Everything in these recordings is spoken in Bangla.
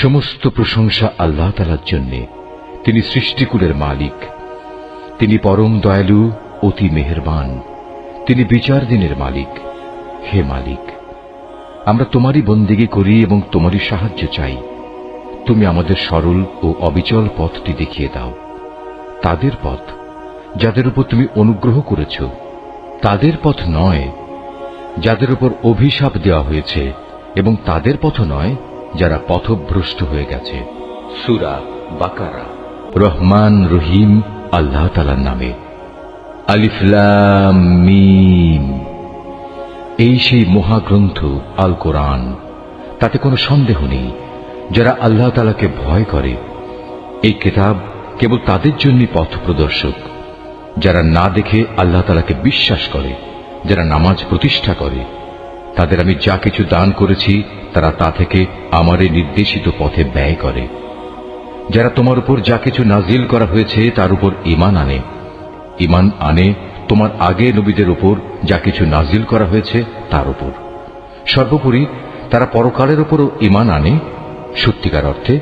সমস্ত প্রশংসা আল্লাহ তাআলার জন্যে। তিনি সৃষ্টিকুলের মালিক, তিনি পরম দয়ালু, অতি মেহেরবান, তিনি বিচার দিনের মালিক। হে মালিক, আমরা তোমারই বন্দেগী করি এবং তোমারই সাহায্য চাই। তুমি আমাদের সরল ও অবিচল পথটি দেখিয়ে দাও, তাদের পথ যাদের উপর তুমি অনুগ্রহ করেছ, তাদের পথ নয় যাদের উপর অভিশাপ দেওয়া হয়েছে, এবং তাদের পথ নয় যারা পথভ্রষ্ট হয়ে গেছে। সূরা বাকারা। রহমান রহিম আল্লাহ তাআলার নামে। আলিফ লাম মিম। এই সেই মহাগ্রন্থ আল কোরআন, তাতে কোনো সন্দেহ নেই। যারা আল্লাহ তাআলাকে ভয় করে, এই কিতাব কেবল তাদের জন্যই পথ প্রদর্শক। যারা না দেখে আল্লাহ তাআলাকে বিশ্বাস করে, যারা নামাজ প্রতিষ্ঠা করে, তাদের আমি যা কিছু দান করেছি তারা তা থেকে আমারে নির্দেশিত পথে ব্যয় করে। যারা তোমার উপর যা কিছু নাজিল করা হয়েছে তার উপর ঈমান আনে তোমার আগে নবীদের উপর যা কিছু নাজিল করা হয়েছে তার উপর। সর্বোপরি তারা পরকালের উপরও ঈমান আনে। সত্যিকার অর্থে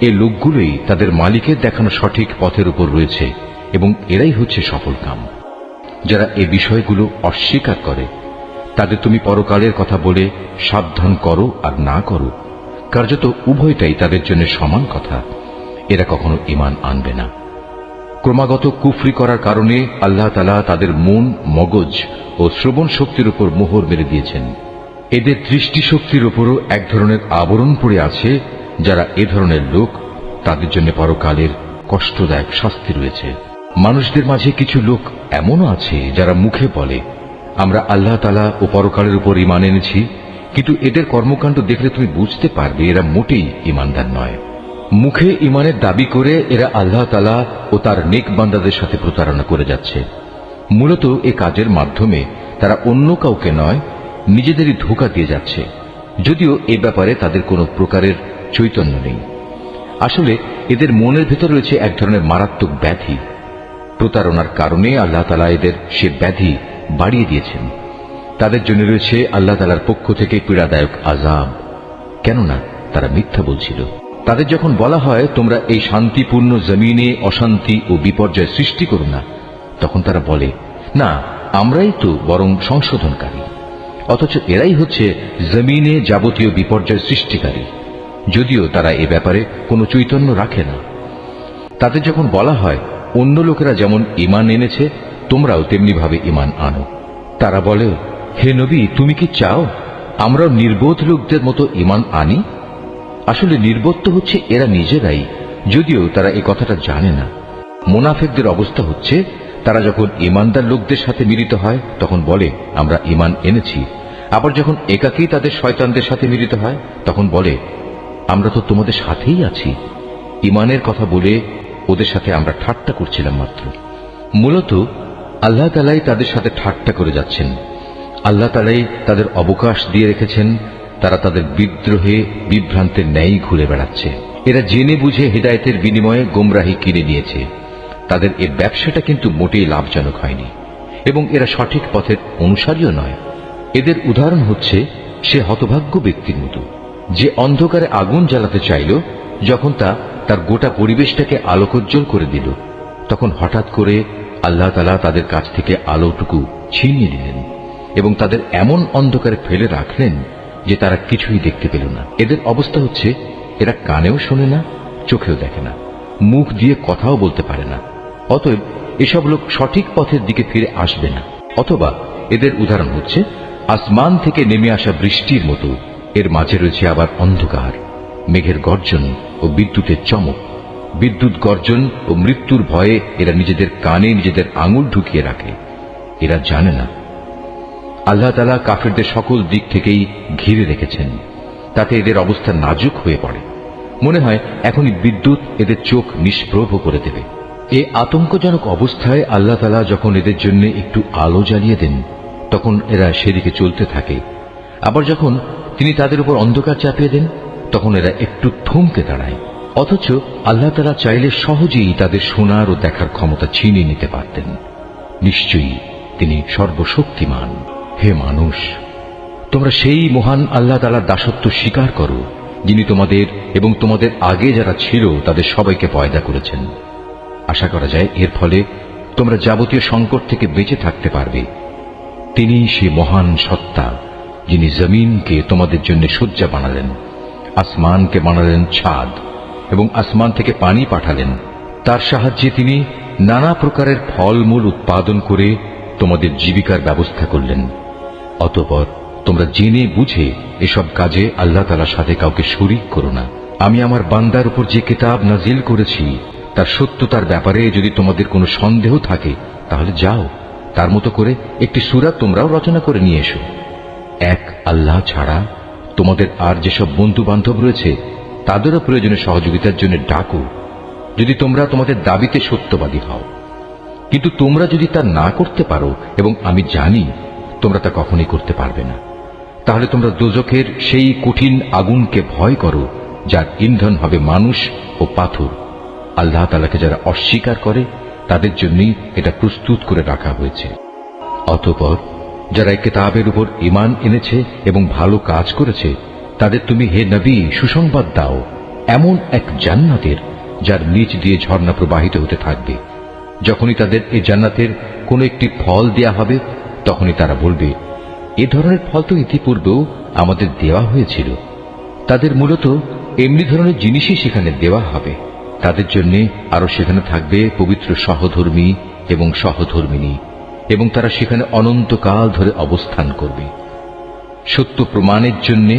এই লোকগুলোই তাদের মালিকের দেখানো সঠিক পথের উপর রয়েছে, এবং এরাই হচ্ছে সফলকাম। যারা এই বিষয়গুলো অস্বীকার করে, তাদের তুমি পরকালের কথা বলে সাবধান করো আর না করো, কার্যত উভয়টাই তাদের জন্য সমান কথা। এরা কখনো ঈমান আনবে না। ক্রমাগত কুফরি করার কারণে আল্লাহ তাআলা তাদের মন, মগজ ও শ্রবণ শক্তির উপর মোহর মেরে দিয়েছেন। এদের দৃষ্টিশক্তির উপরও এক ধরনের আবরণ পড়ে আছে। যারা এ ধরনের লোক, তাদের জন্য পরকালের কষ্টদায়ক শাস্তি রয়েছে। মানুষদের মাঝে কিছু লোক এমনও আছে যারা মুখে বলে, আমরা আল্লাহ তাআলা ও পরকালের উপর ঈমান এনেছি, কিন্তু এদের কর্মকাণ্ড দেখলে তুমি বুঝতে পারবে এরা মোটেই ঈমানদার নয়। মুখে ঈমানের দাবি করে এরা আল্লাহ তাআলা ও তার নেক বান্দাদের সাথে প্রতারণা করে যাচ্ছে। মূলত এ কাজের মাধ্যমে তারা অন্য কাউকে নয়, নিজেদেরই ধোঁকা দিয়ে যাচ্ছে, যদিও এ ব্যাপারে তাদের কোনো প্রকারের চৈতন্য নেই। আসলে এদের মনের ভেতর রয়েছে এক ধরনের মারাত্মক ব্যাধি। প্রতারণার কারণে আল্লাহ তাআলা এদের সে ব্যাধি বাড়িয়ে দিয়েছেন। তাদের জন্য রয়েছে আল্লাহ তাআলার পক্ষ থেকে পীড়াদায়ক আযাব, কেননা তারা মিথ্যা বলছিল। তাদের যখন বলা হয় তোমরা এই শান্তিপূর্ণ জমিনে অশান্তি ও বিপর্যয় সৃষ্টি করো না, তখন তারা বলে, না, আমরাই তো বরং সংশোধনকারী। অথচ এরাই হচ্ছে জমিনে যাবতীয় বিপর্যয় সৃষ্টিকারী, যদিও তারা এ ব্যাপারে কোনো চৈতন্য রাখে না। তাদের যখন বলা হয় অন্য লোকেরা যেমন ঈমান এনেছে তোমরাও তেমনি ভাবে ঈমান আনো, তারা বলে, হে নবী, তুমি কি চাও আমরাও নির্বোধ লোকদের মতো ঈমান আনি? আসলে নির্বোধ তো হচ্ছে এরা নিজেরাই, যদিও তারা এই কথাটা জানে না। মুনাফিকদের অবস্থা হচ্ছে, তারা যখন ঈমানদার লোকদের সাথে মিলিত হয় তখন বলে আমরা ঈমান এনেছি, আবার যখন একাকী তাদের শয়তানদের সাথে মিলিত হয় তখন বলে আমরা তো তোমাদের সাথেই আছি। ঈমানের কথা বলে ওদের সাথে আমরা ঠাট্টা করছিলাম মাত্র। মূলত আল্লাহ তাআলাই তাদের সাথে ঠাট্টা করে যাচ্ছেন। আল্লাহ তাআলাই তাদের অবকাশ দিয়ে রেখেছেন। তারা তাদের বিদ্রোহে বিভ্রান্তের ন্যায় ঘুরে বেড়াচ্ছে। এরা জেনে বুঝে হেদায়েতের বিনিময়ে গোমরাহি কিনে নিয়েছে। তাদের এ ব্যবসাটা কিন্তু মোটেই লাভজনক হয়নি, এবং এরা সঠিক পথের অনুসারীও নয়। এদের উদাহরণ হচ্ছে সে হতভাগ্য ব্যক্তির মতো, যে অন্ধকারে আগুন জ্বালাতে চাইল, যখন তা তার গোটা পরিবেশটাকে আলোকোজ্জ্বল করে দিল, তখন হঠাৎ করে আল্লাহ তাআলা তাদের কাছ থেকে আলোটুকু ছিনিয়ে নিলেন এবং তাদের এমন অন্ধকারে ফেলে রাখলেন যে তারা কিছুই দেখতে পেল না। এদের অবস্থা হচ্ছে এরা কানেও শোনে না, চোখেও দেখে না, মুখ দিয়ে কথাও বলতে পারে না। অতএব এসব লোক সঠিক পথের দিকে ফিরে আসবে না। অথবা এদের উদাহরণ হচ্ছে আসমান থেকে নেমে আসা বৃষ্টির মতো, এর মাঝে রয়েছে আবার অন্ধকার, মেঘের গর্জন ও বিদ্যুতের চমক। বিদ্যুৎ গর্জন ও মৃত্যুর ভয়ে এরা নিজেদের কানে নিজেদের আঙুল ঢুকিয়ে রাখে। এরা জানে না আল্লাহ তাআলা কাফেরদের সকল দিক থেকেই ঘিরে রেখেছেন, তাতে এদের অবস্থা নাজুক হয়ে পড়ে। মনে হয় এখনই বিদ্যুৎ এদের চোখ নিষ্প্রভ করে দেবে। এই আতঙ্কজনক অবস্থায় আল্লাহ তাআলা যখন এদের জন্য একটু আলো জ্বালিয়ে দেন, তখন এরা সেদিকে চলতে থাকে। আবার যখন তিনি তাদের উপর অন্ধকার চাপিয়ে দেন, তখন এরা একটু থমকে দাঁড়ায়। অথচ আল্লাহ তাআলা চাইলে সহজেই তাদের শোনার ও দেখার ক্ষমতা ছিনিয়ে নিতে পারতেন। নিশ্চয়ই তিনি সর্বশক্তিমান। হে মানুষ, তোমরা সেই মহান আল্লাহ তাআলার দাসত্ব স্বীকার করো, যিনি তোমাদের এবং তোমাদের আগে যারা ছিল তাদের সবাইকে পয়দা করেছেন। আশা করা যায় এর ফলে তোমরা যাবতীয় সংকট থেকে বেঁচে থাকতে পারবে। তিনি সে মহান সত্তা যিনি জমিনকে তোমাদের জন্য শয্যা বানালেন, আসমানকে বানালেন ছাদ এবং আসমান থেকে পানি পাঠালেন। তার সাহায্যে তিনি নানা প্রকারের ফলমূল উৎপাদন করে তোমাদের জীবিকার ব্যবস্থা করলেন। অতঃপর তোমরা জেনে বুঝে এসব কাজে আল্লাহ তাআলার সাথে কাউকে শরীক করো না। আমি আমার বান্দার উপর যে কিতাব নাজিল করেছি তার সত্যতার ব্যাপারে যদি তোমাদের কোনো সন্দেহ থাকে তাহলে যাও, তার মতো করে একটি সূরা তোমরাও রচনা করে নিয়ে এসো। এক আল্লাহ ছাড়া তোমাদের আর যেসব বন্ধু বান্ধব রয়েছে তাদেরও প্রয়োজনে সহযোগিতার জন্য ডাকো, যদি তোমরা তোমাদের দাবিতে সত্যবাদী হও। কিন্তু তোমরা যদি তা না করতে পারো, এবং আমি জানি তোমরা তা কখনোই করতে পারবে না, তাহলে তোমরা দোজখের সেই কঠিন আগুনকে ভয় করো যার ইন্ধন হবে মানুষ ও পাথর। আল্লাহ তাআলাকে যারা অস্বীকার করে তাদের জন্যই এটা প্রস্তুত করে রাখা হয়েছে। অতঃপর যারা এই কিতাবের উপর ঈমান এনেছে এবং ভালো কাজ করেছে তাদের তুমি হে নবী সুসংবাদ দাও এমন এক জান্নাতের যার নিচ দিয়ে ঝর্ণা প্রবাহিত হতে থাকবে। যখনই তাদের এই জান্নাতের কোনো একটি ফল দেয়া হবে তখনই তারা বলবে, এ ধরনের ফল তো ইতিপূর্বেও আমাদের দেওয়া হয়েছিল। তাদের মূলত এমনি ধরনের জিনিসই সেখানে দেওয়া হবে। তাদের জন্য আরো সেখানে থাকবে পবিত্র সহধর্মী এবং সহধর্মিনী, এবং তারা সেখানে অনন্তকাল ধরে অবস্থান করবে। সত্য প্রমাণের জন্য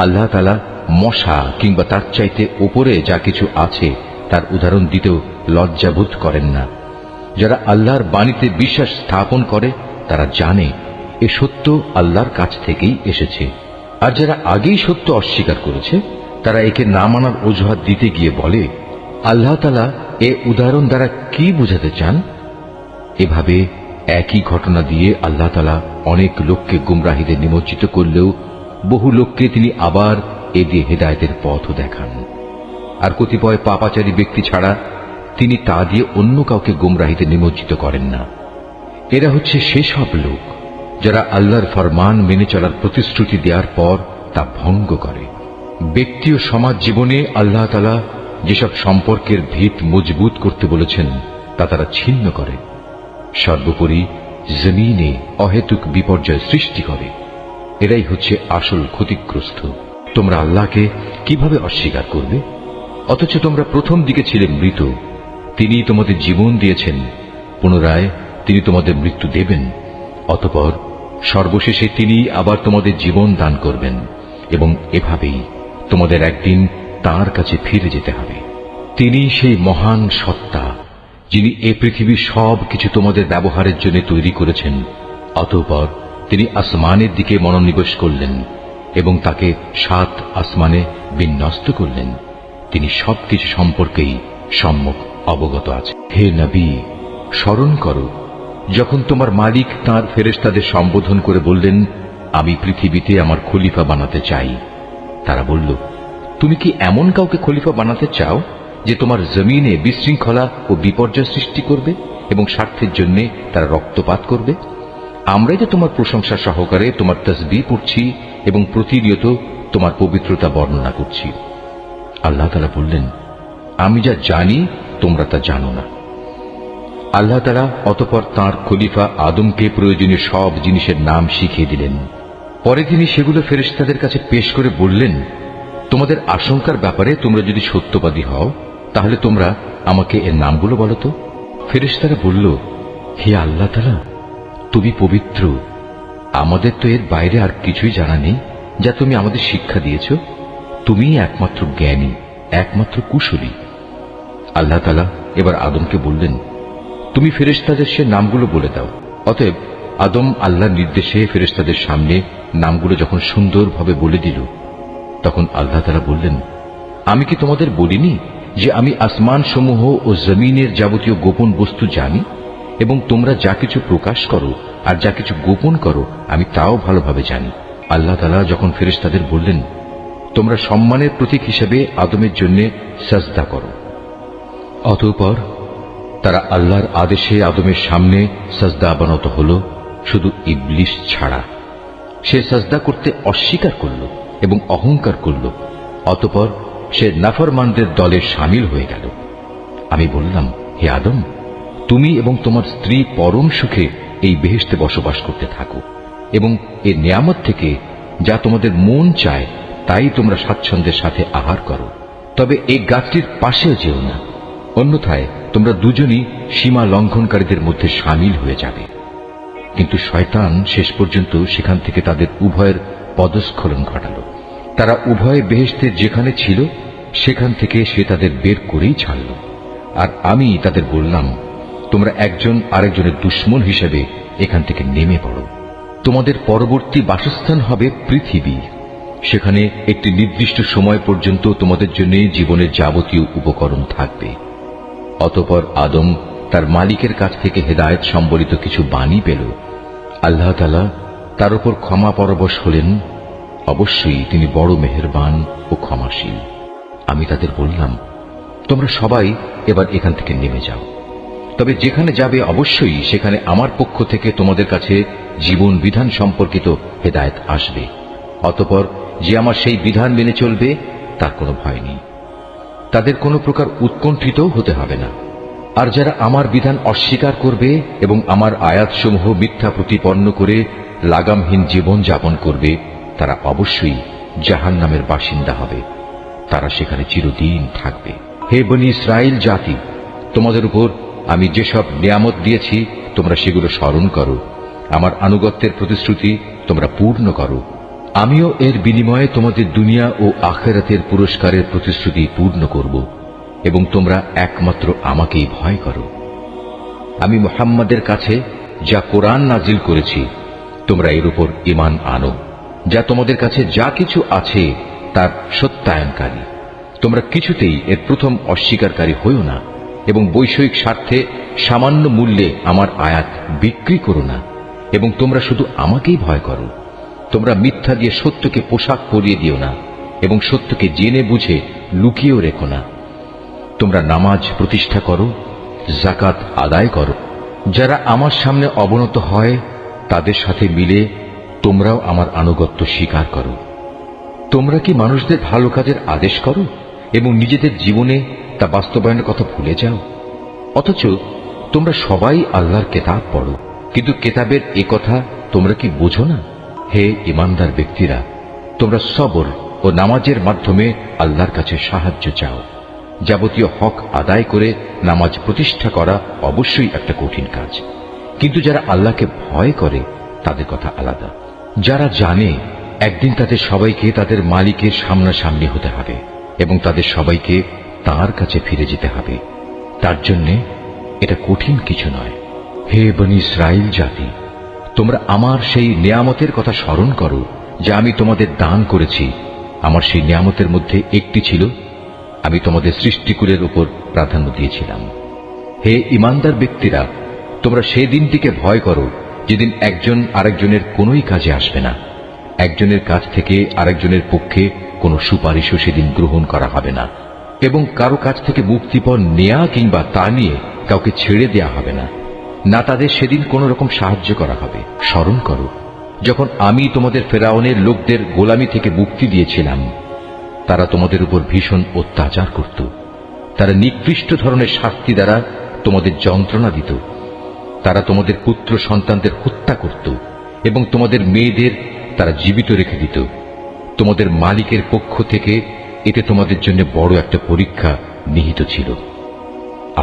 আল্লাহ তাআলা মশা কিংবা তার চাইতে উপরে যা কিছু আছে তার উদাহরণ দিতেও লজ্জাবোধ করেন না। যারা আল্লাহর বাণীতে বিশ্বাস স্থাপন করে তারা জানে এ সত্য আল্লাহর কাছ থেকেই এসেছে। আর যারা আগেই সত্য অস্বীকার করেছে তারা একে না মানার অজুহাত দিতে গিয়ে বলে, আল্লাহ তাআলা এ উদাহরণ দ্বারা কি বোঝাতে চান? এভাবে একই ঘটনা দিয়ে আল্লাহ তাআলা অনেক লোককে গুমরাহিতে নিমজ্জিত করলেও বহু লোককে তিনি আবার এ দিয়ে হেদায়েতের পথও দেখান। আর কতিপয় পাপাচারী ব্যক্তি ছাড়া তিনি তা দিয়ে অন্য কাউকে গুমরাহিতে নিমজ্জিত করেন না। এরা হচ্ছে সেসব লোক যারা আল্লাহর ফরমান মেনে চলার প্রতিশ্রুতি দেওয়ার পর তা ভঙ্গ করে। ব্যক্তি ও সমাজ জীবনে আল্লাহ তাআলা যেসব সম্পর্কের ভিত মজবুত করতে বলেছেন তা তারা ছিন্ন করে। সর্বোপরি জমিনে অহেতুক বিপর্যয় সৃষ্টি করে। এরাই হচ্ছে আসল ক্ষতিগ্রস্ত। তোমরা আল্লাহকে কিভাবে অস্বীকার করবে? অথচ তোমরা প্রথম দিকে ছিলে মৃত। তিনি তোমাদের জীবন দিয়েছেন, পুনরায় তিনি তোমাদের মৃত্যু দেবেন। অতঃপর সর্বশেষে তিনি আবার তোমাদের জীবন দান করবেন, এবং এভাবেই তোমাদের একদিন তাঁর কাছে ফিরে যেতে হবে। তিনি সেই মহান সত্তা যিনি এ পৃথিবীর সব কিছু তোমাদের ব্যবহারের জন্য তৈরি করেছেন। অতঃপর তিনি আসমানের দিকে মনোনিবেশ করলেন এবং তাকে 7 আসমানে বিন্যস্ত করলেন। তিনি সবকিছু সম্পর্কেই সম্যক অবগত আছে। হে নবী, স্মরণ করো যখন তোমার মালিক তাঁর ফেরেশতাদের সম্বোধন করে বললেন, আমি পৃথিবীতে আমার খলিফা বানাতে চাই। তারা বলল, তুমি কি এমন কাউকে খলিফা বানাতে চাও যে তোমার জমিনে বিশৃঙ্খলা ও বিপর্যয় সৃষ্টি করবে এবং স্বার্থের জন্য তারা রক্তপাত করবে? আমরাই তো তোমার প্রশংসা সহকারে তোমার তাসবিহ পড়ছি এবং প্রতিনিয়ত তোমার পবিত্রতা বর্ণনা করছি। আল্লাহ তাআলা বললেন, আমি যা জানি তোমরা তা জানো না। আল্লাহ তাআলা অতঃপর তাঁর খলিফা আদমকে প্রয়োজনীয় সব জিনিসের নাম শিখিয়ে দিলেন। পরে তিনি সেগুলো ফেরেশতাদের কাছে পেশ করে বললেন, তোমাদের আশঙ্কার ব্যাপারে তোমরা যদি সত্যবাদী হও তাহলে তোমরা আমাকে এর নামগুলো বলো তো। ফেরেশতারা বলল, হে আল্লাহ তাআলা, তুমি পবিত্র, আমাদের তো এর বাইরে আর কিছুই জানা নেই যা তুমি আমাদের শিক্ষা দিয়েছ। তুমিই একমাত্র জ্ঞানী, একমাত্র কুশলী। আল্লাহ তাআলা এবার আদমকে বললেন, তুমি ফেরেশতাদের সে নামগুলো বলে দাও। অতএব আদম আল্লাহর নির্দেশে ফেরেশতাদের সামনে নামগুলো যখন সুন্দরভাবে বলে দিল, তখন আল্লাহ তাআলা বললেন, আমি কি তোমাদের বলিনি যে আমি আসমান সমূহ ও জমিনের যাবতীয় গোপন বস্তু জানি, এবং তোমরা যা কিছু প্রকাশ করো আর যা কিছু গোপন করো আমি তাও ভালোভাবে জানি। আল্লাহ তাআলা যখন ফেরেশতাদের বললেন, তোমরা সম্মানের প্রতীক হিসেবে আদমের জন্য সাজদা করো, অতঃপর তারা আল্লাহর আদেশে আদমের সামনে সাজদা অবনত হল, শুধু ইবলিস ছাড়া। সে সাজদা করতে অস্বীকার করল এবং অহংকার করল। অতঃপর সে নাফরমানদের দলে শামিল হয়ে গেল। আমি বললাম, হে আদম, তুমি এবং তোমার স্ত্রী পরম সুখে এই বেহেশতে বসবাস করতে থাকো এবং এই নিয়ামত থেকে যা তোমাদের মন চায় তাই তোমরা স্বাচ্ছন্দ্যের সাথে আহার করো, তবে এই গাছটির পাশেও যেও না, অন্যথায় তোমরা দুজনই সীমা লঙ্ঘনকারীদের মধ্যে শামিল হয়ে যাবে। কিন্তু শয়তান শেষ পর্যন্ত সেখান থেকে তাদের উভয়ের পদস্খলন ঘটাল। তারা উভয়ে বেহেশতে যেখানে ছিল সেখান থেকে সে তাদের বের করেই ছাড়ল। আর আমি তাদের বললাম, তোমরা একজন আরেকজনের দুশমন হিসেবে এখান থেকে নেমে পড়ো। তোমাদের পরবর্তী বাসস্থান হবে পৃথিবী, সেখানে একটি নির্দিষ্ট সময় পর্যন্ত তোমাদের জন্য জীবনের যাবতীয় উপকরণ থাকবে। অতঃপর আদম তার মালিকের কাছ থেকে হেদায়েত সম্বলিত কিছু বাণী পেল। আল্লাহ তাআলা তার উপর ক্ষমা পরবশ হলেন, অবশ্যই তিনি বড় মেহেরবান ও ক্ষমাশীল। আমি তাদের বললাম, তোমরা সবাই এবার এখান থেকে নেমে যাও, তবে যেখানে যাবে অবশ্যই সেখানে আমার পক্ষ থেকে তোমাদের কাছে জীবন বিধান সম্পর্কিত হেদায়েত আসবে। অতঃপর যে আমার সেই বিধান মেনে চলবে তার কোনো ভয় নেই, তাদের কোনো প্রকার উৎকণ্ঠিত হতে হবে না। আর যারা আমার বিধান অস্বীকার করবে এবং আমার আয়াতসমূহ মিথ্যা প্রতিপন্ন করে লাগামহীন জীবন যাপন করবে, তারা অবশ্যই জাহান্নামের বাসিন্দা হবে, তারা সেখানে চিরদিন থাকবে। হে বনী ইসরাইল জাতি, তোমাদের উপর আমি যেসব নিয়ামত দিয়েছি তোমরা সেগুলো স্মরণ করো, আমার আনুগত্যের প্রতিশ্রুতি তোমরা পূর্ণ করো। আমিও এর বিনিময়ে তোমাদের দুনিয়া ও আখিরাতের পুরস্কারের প্রতিশ্রুতি পূর্ণ করব এবং তোমরা একমাত্র আমাকেই ভয় করো। আমি মুহাম্মাদের কাছে যা কোরআন নাজিল করেছি তোমরা এর উপর ঈমান আনো, যা তোমাদের কাছে যা কিছু আছে তার সত্যায়নকারী। তোমরা কিছুতেই এর প্রথম অস্বীকারী হইও না এবং বৈষয়িক স্বার্থে সামান্য মূল্যে আমার আয়াত বিক্রি করো না, এবং তোমরা শুধু আমাকেই ভয় করো। তোমরা মিথ্যা দিয়ে সত্যকে পোশাক পরিয়ে দিও না এবং সত্যকে জেনে বুঝে লুকিয়েও রেখো না। তোমরা নামাজ প্রতিষ্ঠা করো, যাকাত আদায় করো। যারা আমার সামনে অবনত হয় তাদের সাথে মিলে তোমরাও আমার আনুগত্য স্বীকার করো। তোমরা কি মানুষদের ভালো কাজের আদেশ করো এবং নিজেদের জীবনে তা বাস্তবায়নের কথা ভুলে যাও? অথচ তোমরা সবাই আল্লাহর কেতাব পড়ো, কিন্তু কেতাবের এ কথা তোমরা কি বোঝো না? হে ঈমানদার ব্যক্তিরা, তোমরা সবর ও নামাজের মাধ্যমে আল্লাহর কাছে সাহায্য চাও। যাবতীয় হক আদায় করে নামাজ প্রতিষ্ঠা করা অবশ্যই একটা কঠিন কাজ, কিন্তু যারা আল্লাহকে ভয় করে তাদের কথা আলাদা। যারা জানে একদিন তাদের সবাইকে তাদের মালিকের সামনাসামনি হতে হবে এবং তাদের সবাইকে তাঁর কাছে ফিরে যেতে হবে, তার জন্য এটা কঠিন কিছু নয়। হে বনী ইসরাইল জাতি, তোমরা আমার সেই নিয়ামতের কথা স্মরণ করো যা আমি তোমাদের দান করেছি। আমার সেই নিয়ামতের মধ্যে একটি ছিল, আমি তোমাদের সৃষ্টিকুলের উপর প্রাধান্য দিয়েছিলাম। হে ঈমানদার ব্যক্তিরা, তোমরা সেই দিনটিকে ভয় করো যেদিন একজন আরেকজনের কোনোই কাজে আসবে না, একজনের কাছ থেকে আরেকজনের পক্ষে কোনো সুপারিশও সেদিন গ্রহণ করা হবে না, এবং কারো কাছ থেকে মুক্তিপণ নেয়া কিংবা তা নিয়ে কাউকে ছেড়ে দেয়া হবে না, না তাদের সেদিন কোন রকম সাহায্য করা হবে। স্মরণ করো যখন আমি তোমাদের ফেরাউনের লোকদের গোলামি থেকে মুক্তি দিয়েছিলাম, তারা তোমাদের উপর ভীষণ অত্যাচার করত। তারা নিকৃষ্ট ধরনের শাস্তি দ্বারা তোমাদের যন্ত্রণা দিত। তারা তোমাদের পুত্র সন্তানদের হত্যা করত এবং তোমাদের মেয়েদের তারা জীবিত রেখে দিত। তোমাদের মালিকের পক্ষ থেকে এতে তোমাদের জন্য বড় একটা পরীক্ষা নিহিত ছিল।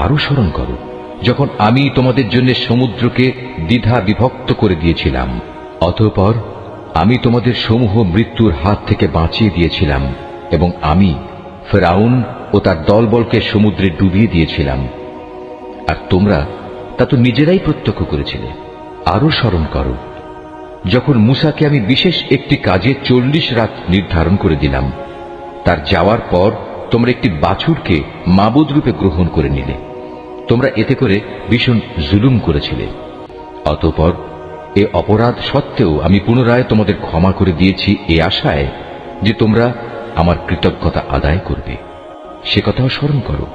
আরো স্মরণ করো যখন আমি তোমাদের জন্য সমুদ্রকে দ্বিধা বিভক্ত করে দিয়েছিলাম, অতঃপর আমি তোমাদের সমূহ মৃত্যুর হাত থেকে বাঁচিয়ে দিয়েছিলাম এবং আমি ফেরাউন ও তার দলবলকে সমুদ্রে ডুবিয়ে দিয়েছিলাম, আর তোমরা তা তো নিজেরাই প্রত্যক্ষ করেছিলে। আরো স্মরণ করো যখন মূসাকে আমি বিশেষ একটি কাজে 40 রাত নির্ধারণ করে দিলাম, তার যাওয়ার পর তোমরা একটি বাছুরকে মাবুদ রূপে গ্রহণ করে নিলে। তোমরা এতে করে ভীষণ জুলুম করেছিলে। অতঃপর এ অপরাধ সত্ত্বেও আমি পুনরায় তোমাদের ক্ষমা করে দিয়েছি এ আশায় যে তোমরা আমার কৃতজ্ঞতা আদায় করবে। সে কথাও স্মরণ করো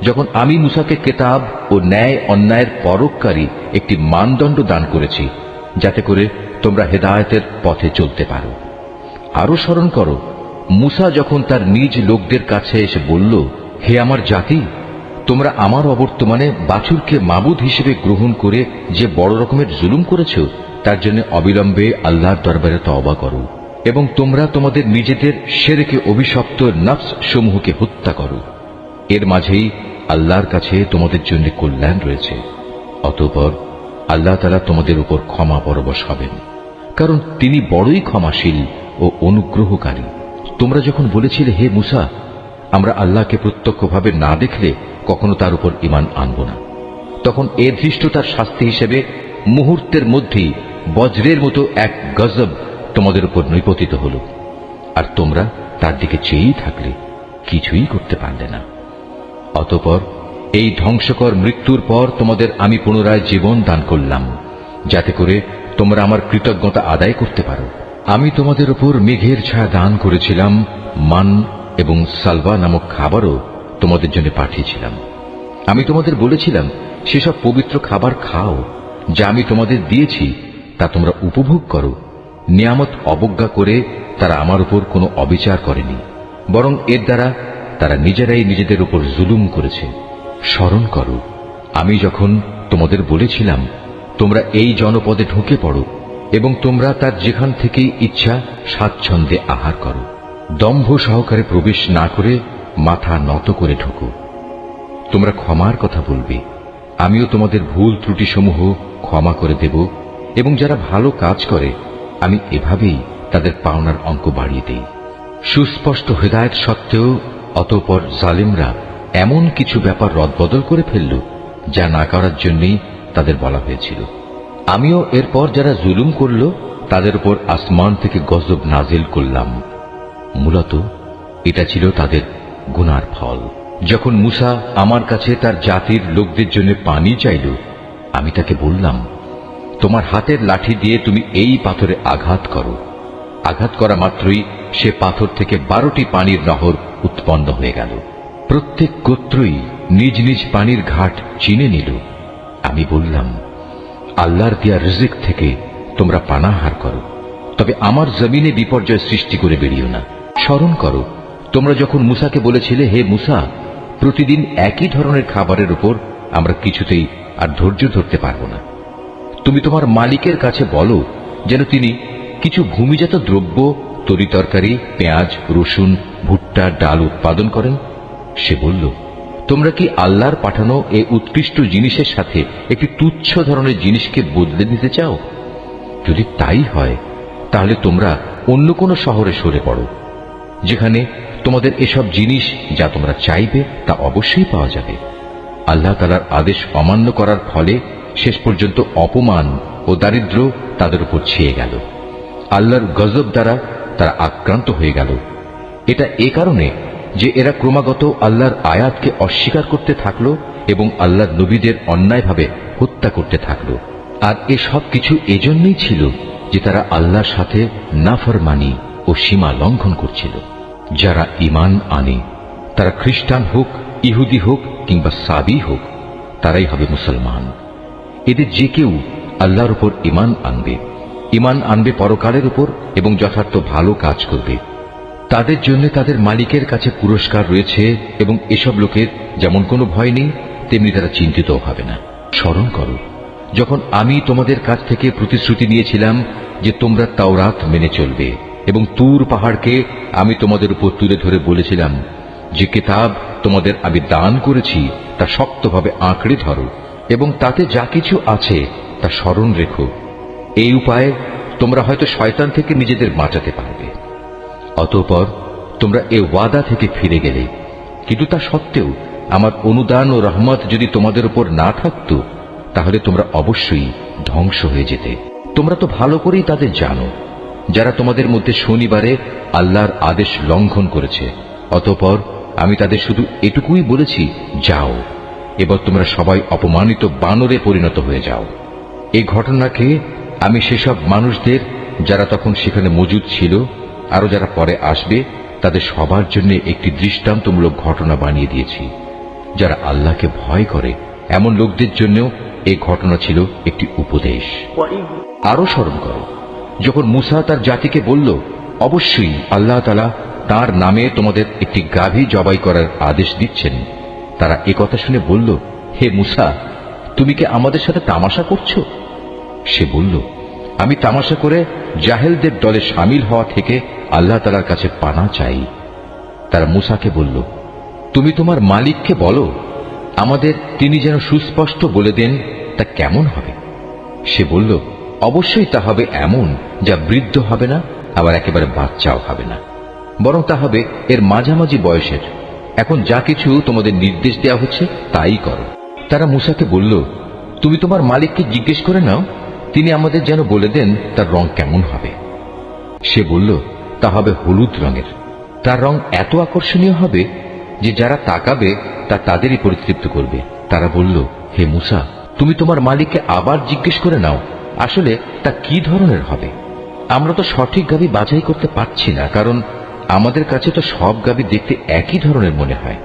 যখন আমি মূসাকে কেতাব ও ন্যায় অন্যায়ের পরককারী একটি মানদণ্ড দান করেছি, যাতে করে তোমরা হেদায়েতের পথে চলতে পারো। আরো স্মরণ করো মুসা যখন তার নিজ লোকদের কাছে এসে বলল, হে আমার জাতি, তোমরা আমার অবর্তমানে বাছুরকে মাবুদ হিসেবে গ্রহণ করে যে বড় রকমের জুলুম করেছ, তার জন্য অবিলম্বে আল্লাহর দরবারে তওবা করো এবং তোমরা তোমাদের নিজেদের শিরকে অভিশপ্ত নফস সমূহকে হত্যা করো। এর মাঝেই আল্লাহর কাছে তোমাদের জন্য কল্যাণ রয়েছে। অতঃপর আল্লাহ তাআলা তোমাদের উপর ক্ষমা পরবশ হবেন, কারণ তিনি বড়ই ক্ষমাশীল ও অনুগ্রহকারী। তোমরা যখন বলেছিলে, হে মুসা, আমরা আল্লাহকে প্রত্যক্ষভাবে না দেখলে কখনো তার উপর ঈমান আনব না, তখন এর ধৃষ্টতার শাস্তি হিসেবে মুহূর্তের মধ্যেই বজ্রের মতো এক গজব তোমাদের উপর নিপতিত হল, আর তোমরা তার দিকে চেয়েই থাকলে, কিছুই করতে পারলে না। অতঃপর এই ধ্বংসকর মৃত্যুর পর তোমাদের আমি পুনরায় জীবন দান করলাম, যাতে করে তোমরা আমার কৃতজ্ঞতা আদায় করতে পারো। আমি তোমাদের উপর মেঘের ছায়া দান করেছিলাম, মান এবং সালওয়া নামক খাবারও তোমাদের জন্য পাঠিয়েছিলাম। আমি তোমাদের বলেছিলাম, সেসব পবিত্র খাবার খাও যা আমি তোমাদের দিয়েছি, তা তোমরা উপভোগ করো। নিয়ামত অবজ্ঞা করে তারা আমার উপর কোনো অবিচার করেনি, বরং এর দ্বারা তারা নিজেরাই নিজেদের উপর জুলুম করেছে। স্মরণ করো, আমি যখন তোমাদের বলেছিলাম, তোমরা এই জনপদে ঢুকে পড়ো এবং তোমরা তার যেখান থেকেই ইচ্ছা স্বাচ্ছন্দ্যে আহার করো। দম্ভ সহকারে প্রবেশ না করে মাথা নত করে ঢোকো। তোমরা ক্ষমার কথা বলবে, আমিও তোমাদের ভুল ত্রুটিসমূহ ক্ষমা করে দেব, এবং যারা ভালো কাজ করে আমি এভাবেই তাদের পাওনার অঙ্ক বাড়িয়ে দেই। সুস্পষ্ট হেদায়েত সত্ত্বেও অতঃপর জালিমরা এমন কিছু ব্যাপার রদবদল করে ফেলল যা না করার জন্যই তাদের বলা হয়েছিল। আমিও এরপর যারা জুলুম করল তাদের উপর আসমান থেকে গজব নাজিল করলাম। মূলত এটা ছিল তাদের গুনার ফল। যখন মুসা আমার কাছে তার জাতির লোকদের জন্য পানি চাইল, আমি তাকে বললাম, তোমার হাতের লাঠি দিয়ে তুমি এই পাথরে আঘাত করো। আঘাত করা মাত্রই সে পাথর থেকে 12টি পানির নহর উৎপন্ন হয়ে গেল। প্রত্যেক গোত্রই নিজ নিজ পানির ঘাট চিনে নিল। আমি বললাম, আল্লাহর দেয়া রিজিক থেকে তোমরা পানাহার করো, তবে আমার জমিনে বিপর্যয় সৃষ্টি করে বেরিও না। স্মরণ করো, তোমরা যখন মুসাকে বলেছিলে, হে মুসা, প্রতিদিন একই ধরনের খাবারের উপর আমরা কিছুতেই আর ধৈর্য ধরতে পারব না। তুমি তোমার মালিকের কাছে বলো যেন তিনি কিছু ভূমিজাত দ্রব্য, তরিতরকারি, পেঁয়াজ, রসুন, ভুট্টা, ডাল উৎপাদন করেন। সে বলল, তোমরা কি আল্লাহর পাঠানো এই উৎকৃষ্ট জিনিসের সাথে একটি তুচ্ছ ধরনের জিনিসকে বদলে দিতে চাও? যদি তাই হয়, তাহলে তোমরা অন্য কোনো শহরে সরে পড়ো, যেখানে তোমাদের এসব জিনিস যা তোমরা চাইবে তা অবশ্যই পাওয়া যাবে। আল্লাহ তাআলার আদেশ অমান্য করার ফলে শেষ পর্যন্ত অপমান ও দারিদ্র তাদের উপর ছেয়ে গেল। আল্লাহর গজব দ্বারা তারা আক্রান্ত হয়ে গেল। এটা এ কারণে যে এরা ক্রমাগত আল্লাহর আয়াতকে অস্বীকার করতে থাকলো এবং আল্লাহর নবীদের অন্যায়ভাবে হত্যা করতে থাকলো। আর এসব কিছু এজন্যই ছিল যে তারা আল্লাহর সাথে নাফরমানি ও সীমা লঙ্ঘন করছিল। যারা ঈমান আনে, তারা খ্রিস্টান হোক, ইহুদি হোক কিংবা সাবি হোক, তারাই হবে মুসলমান। এদের যে কেউ আল্লাহর উপর ঈমান আনবে পরকালের উপর এবং যথার্থ ভালো কাজ করবে, তাদের জন্য তাদের মালিকের কাছে পুরস্কার রয়েছে, এবং এসব লোকের যেমন কোনো ভয় নেই, তেমনি তারা চিন্তিত হবে না। স্মরণ করো, যখন আমি তোমাদের কাছ থেকে প্রতিশ্রুতি নিয়েছিলাম যে তোমরা তাওরাত মেনে চলবে, এবং তুর পাহাড়কে আমি তোমাদের উপর তুলে ধরে বলেছিলাম যে কিতাব তোমাদের আমি দান করেছি তা শক্তভাবে আঁকড়ে ধরো এবং তাতে যা কিছু আছে তা স্মরণ রেখো। এই উপায়ে তোমরা হয়তো শয়তান থেকে নিজেদের বাঁচাতে পারবে। অতঃপর তোমরা এ ওয়াদা থেকে ফিরে গেলে, কিন্তু তা সত্ত্বেও আমার অনুদান ও রহমত যদি তোমাদের উপর না থাকত, তাহলে তোমরা অবশ্যই ধ্বংস হয়ে যেতে। তোমরা তো ভালো করেই তাদের জানো যারা তোমাদের মধ্যে শনিবারে আল্লাহর আদেশ লঙ্ঘন করেছে। অতঃপর আমি তাদের শুধু এটুকুই বলেছি, যাও, এবার তোমরা সবাই অপমানিত বানরে পরিণত হয়ে যাও। এই ঘটনাকে আমি সেসব মানুষদের যারা তখন সেখানে মজুদ ছিল, আরো যারা পরে আসবে, তাদের সবার জন্য একটি দৃষ্টান্তমূলক ঘটনা বানিয়ে দিয়েছি। যারা আল্লাহকে ভয় করে এমন লোকদের জন্য এই ঘটনা ছিল একটি উপদেশ। আরো স্মরণ করো, যখন মুসা তার জাতিকে বলল, অবশ্যই আল্লাহ তাআলা তার নামে তোমাদের একটি গাভী জবাই করার আদেশ দিচ্ছেন। তারা একথা শুনে বলল, হে মূসা, তুমি কি আমাদের সাথে তামাশা করছো? সে বলল, আমি তামাশা করে জাহেলদের দলে শামিল হওয়া থেকে আল্লাহ তাআলার কাছে পানা চাই। তারা মূসাকে বলল, তুমি তোমার মালিককে বলো, আমাদের তিনি যেন সুস্পষ্ট বলে দেন তা কেমন হবে। সে বলল, অবশ্যই তা হবে এমন যা বৃদ্ধ হবে না, আবার একেবারে বাচ্চাও হবে না, বরং তা হবে এর মাঝামাঝি বয়সের। এখন যা কিছু তোমাদের নির্দেশ দেওয়া হচ্ছে তাই করো। তারা মূসাকে বলল, তুমি তোমার মালিককে জিজ্ঞেস করে নাও, তিনি আমাদের যেন বলে দেন তার রং কেমন হবে। সে বলল, তা হবে হলুদ রঙের। তার রং এত আকর্ষণীয় হবে যে যারা তাকাবে তা তাদেরই পরিতৃপ্ত করবে। তারা বলল, হে মূসা, তুমি তোমার মালিককে আবার জিজ্ঞেস করে নাও, আসলে তা কি ধরনের হবে। আমরা তো সঠিক গাভী বাছাই করতে পারছি না, কারণ আমাদের কাছে তো সব গাভী দেখতে একই ধরনের মনে হয়।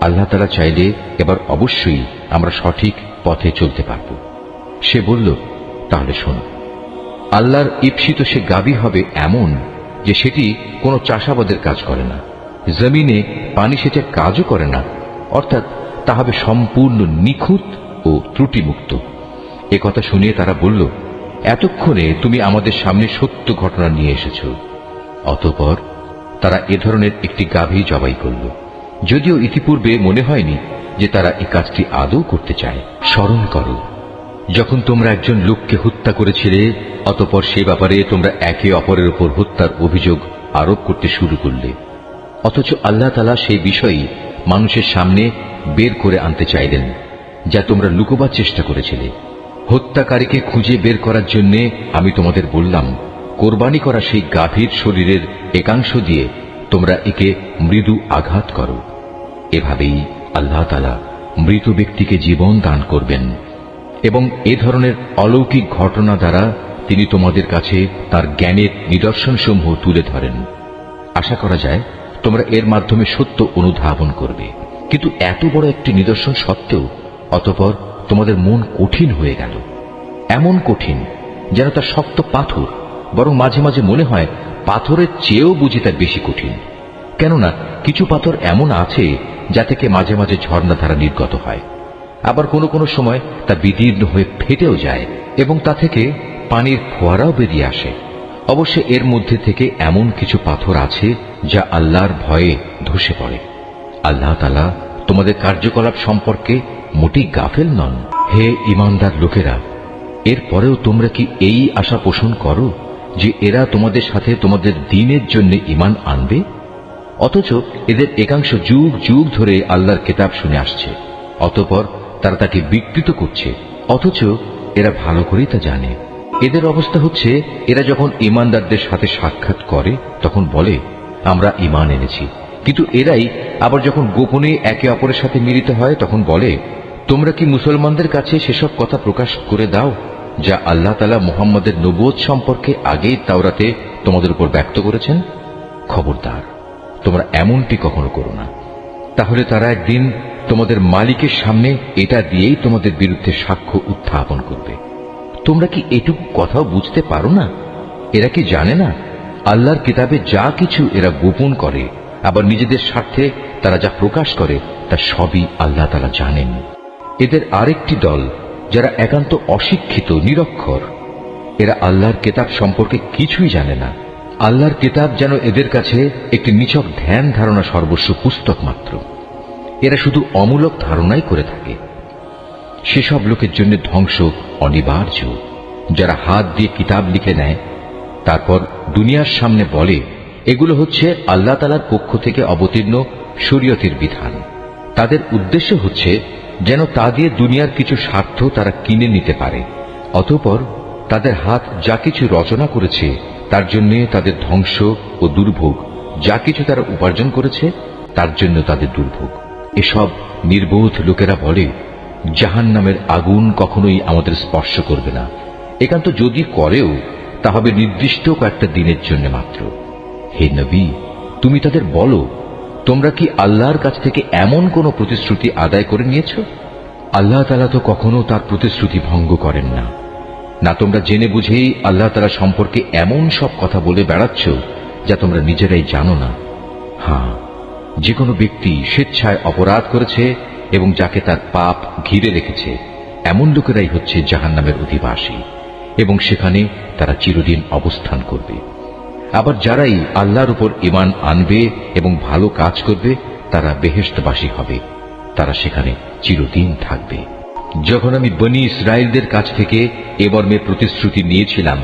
আল্লাহ তাআলা চাইলে এবার অবশ্যই আমরা সঠিক পথে চলতে পারব। সে বলল, তাহলে শোনো, আল্লাহর ঈপ্সিত সে গাভী হবে এমন যে সেটি কোনো চাষাবাদের কাজ করে না, জমিনে পানি সেচের কাজও করে না, অর্থাৎ তা হবে সম্পূর্ণ নিখুঁত ও ত্রুটিমুক্ত। একথা শুনিয়ে তারা বলল, এতক্ষণে তুমি আমাদের সামনে সত্য ঘটনা নিয়ে এসেছ। অতঃপর তারা এ ধরনের একটি গাভী জবাই করল, যদিও ইতিপূর্বে মনে হয়নি যে তারা এই কাজটি আদৌ করতে চায়। স্মরণ করো, যখন তোমরা একজন লোককে হত্যা করেছিলে, অতঃপর সে ব্যাপারে তোমরা একে অপরের উপর হত্যার অভিযোগ আরোপ করতে শুরু করলে, অথচ আল্লাহ তাআলা সেই বিষয়ই মানুষের সামনে বের করে আনতে চাইলেন যা তোমরা লুকোবার চেষ্টা করেছিলে। হত্যাকারীকে খুঁজে বের করার জন্য আমি তোমাদের বললাম, কোরবানি করা সেই গাভীর শরীরের একাংশ দিয়ে তোমরা একে মৃদু আঘাত করো। এভাবেই আল্লাহ তাআলা মৃত ব্যক্তিকে জীবন দান করবেন এবং এ ধরনের অলৌকিক ঘটনা দ্বারা তিনি তোমাদের কাছে তার জ্ঞানের নিদর্শনসমূহ তুলে ধরেন। আশা করা যায় তোমরা এর মাধ্যমে সত্য অনুধাবন করবে। কিন্তু এত বড় একটি নিদর্শন সত্ত্বেও অতঃপর তোমাদের মন কঠিন হয়ে গেল, এমন কঠিন যেন তা শক্ত পাথর, বরং মাঝে মাঝে মনে হয় পাথরের চেয়েও বুঝি তা বেশি কঠিন। কেননা কিছু পাথর এমন আছে যা থেকে মাঝে মাঝে ঝর্ণাধারা নির্গত হয়, আবার কোনো কোনো সময় তা বিদীর্ণ হয়ে ফেটেও যায় এবং তা থেকে পানির ফোয়ারাও বেরিয়ে আসে। অবশ্য এর মধ্যে থেকে এমন কিছু পাথর আছে যা আল্লাহর ভয়ে ধসে পড়ে। আল্লাহ তাআলা তোমাদের কার্যকলাপ সম্পর্কে মোটেই গাফেল নন। হে ঈমানদার লোকেরা, এরপরেও তোমরা কি এই আশা পোষণ করো যে এরা তোমাদের সাথে তোমাদের দ্বীনের জন্য ঈমান আনবে? অথচ এদের একাংশ যুগ যুগ ধরে আল্লাহর কিতাব শুনে আসছে, অতঃপর তারা তাকে বিকৃত করছে, অথচ এরা ভালো করেই তা জানে। এদের অবস্থা হচ্ছে, এরা যখন ঈমানদারদের সাথে সাক্ষাৎ করে তখন বলে, আমরা ঈমান এনেছি, কিন্তু এরাই আবার যখন গোপনে একে অপরের সাথে মিলিত হয় তখন বলে, তোমরা কি মুসলমানদের কাছে সেসব কথা প্রকাশ করে দাও যা আল্লাহ তাআলা মুহাম্মদের নবুয়ত সম্পর্কে আগেই তাওরাতে তোমাদের উপর ব্যক্ত করেছেন? খবরদার, তোমরা এমনটি কখনো করো না, তাহলে তারা একদিন তোমাদের মালিকের সামনে এটা দিয়েই তোমাদের বিরুদ্ধে সাক্ষ্য উত্থাপন করবে। তোমরা কি এটুকু কথাও বুঝতে পারো না? এরা কি জানে না আল্লাহর কিতাবে যা কিছু এরা গোপন করে, আবার নিজেদের স্বার্থে তারা যা প্রকাশ করে তা সবই আল্লাহ তাআলা জানেন। এদের আরেকটি দল যারা একান্ত অশিক্ষিত, নিরক্ষর, এরা আল্লাহর কিতাব সম্পর্কে কিছুই জানে না। আল্লাহর কিতাব যেন এদের কাছে একটি নিছক ধ্যান ধারণা সর্বস্ব পুস্তক মাত্র। এরা শুধু অমূলক ধারণাই করে থাকে। সেসব লোকের জন্য ধ্বংস অনিবার্য যারা হাত দিয়ে কিতাব লিখে নেয়, তারপর দুনিয়ার সামনে বলে এগুলো হচ্ছে আল্লাহ তাআলার পক্ষ থেকে অবতীর্ণ শরীয়তের বিধান। তাদের উদ্দেশ্য হচ্ছে যেন তা দিয়ে দুনিয়ার কিছু স্বার্থ তারা কিনে নিতে পারে, অতঃপর তাদের হাত যা কিছু রচনা করেছে তার জন্য তাদের ধ্বংস ও দুর্ভোগ, যা কিছু তারা উপার্জন করেছে তার জন্য তাদের দুর্ভোগ। এসব নির্বোধ লোকেরা বলে, জাহান্নামের আগুন কখনোই আমাদের স্পর্শ করবে না, একান্ত যদি করেও তা হবে নির্দিষ্ট কয়েকটা দিনের জন্য মাত্র। হে নবী, তুমি তাদের বলো, তোমরা কি আল্লাহর কাছ থেকে এমন কোন প্রতিশ্রুতি আদায় করে নিয়েছ? আল্লাহ তাআলা তো কখনো তার প্রতিশ্রুতি ভঙ্গ করেন না। না তোমরা জেনে বুঝেই আল্লাহ তাআলা সম্পর্কে এমন সব কথা বলে বেড়াচ্ছ যা তোমরা নিজেরাই জানো না। হ্যাঁ, যে কোনো ব্যক্তি স্বেচ্ছায় অপরাধ করেছে এবং যাকে তার পাপ ঘিরে রেখেছে, এমন লোকেরাই হচ্ছে জাহান্নামের অধিবাসী এবং সেখানে তারা চিরদিন অবস্থান করবে। আবার যারাই আল্লাহর উপর ঈমান আনবে এবং ভালো কাজ করবে তারা বেহেশতবাসী হবে, তারা সেখানে চিরদিন থাকবে। যখন আমি বনী ইসরায়েলদের কাছ থেকে এ মর্মে প্রতিশ্রুতি নিয়েছিলাম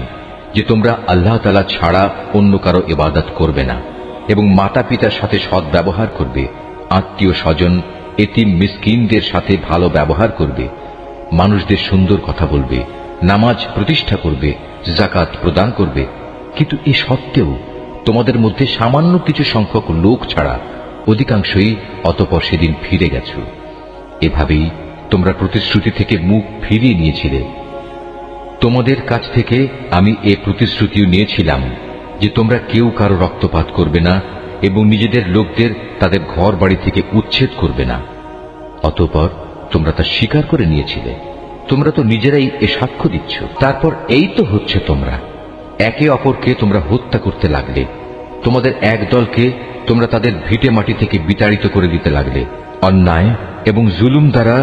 যে তোমরা আল্লাহ তাআলা ছাড়া অন্য কারো ইবাদত করবে না এবং মাতা পিতার সাথে সৎ ব্যবহার করবে, আত্মীয় স্বজন এতিম মিসকিনদের সাথে ভালো ব্যবহার করবে, মানুষদের সুন্দর কথা বলবে, নামাজ প্রতিষ্ঠা করবে, যাকাত প্রদান করবে, কিন্তু এ সত্ত্বেও তোমাদের মধ্যে সামান্য কিছু সংখ্যক লোক ছাড়া অধিকাংশই অতঃপর সেদিন ফিরে গেছ। এভাবেই তোমরা প্রতিশ্রুতি থেকে মুখ ফিরিয়ে নিয়েছিলে। তোমাদের কাছ থেকে আমি এ প্রতিশ্রুতিও নিয়েছিলাম যে তোমরা কেউ কারো রক্তপাত করবে না এবং নিজেদের লোকদের তাদের ঘর বাড়ি থেকে উচ্ছেদ করবে না। অতঃপর তোমরা তা স্বীকার করে নিয়েছিলে। তোমরা তো নিজেরাই এ সাক্ষ্য দিচ্ছ। তারপর এই তো হচ্ছে, তোমরা একে অপরকে তোমরা হত্যা করতে লাগলে। তোমাদের এক দলকে তোমরা তাদের ভিটে মাটি থেকে বিতাড়িত করে দিতে লাগলে। অন্যায় এবং জুলুম দ্বারা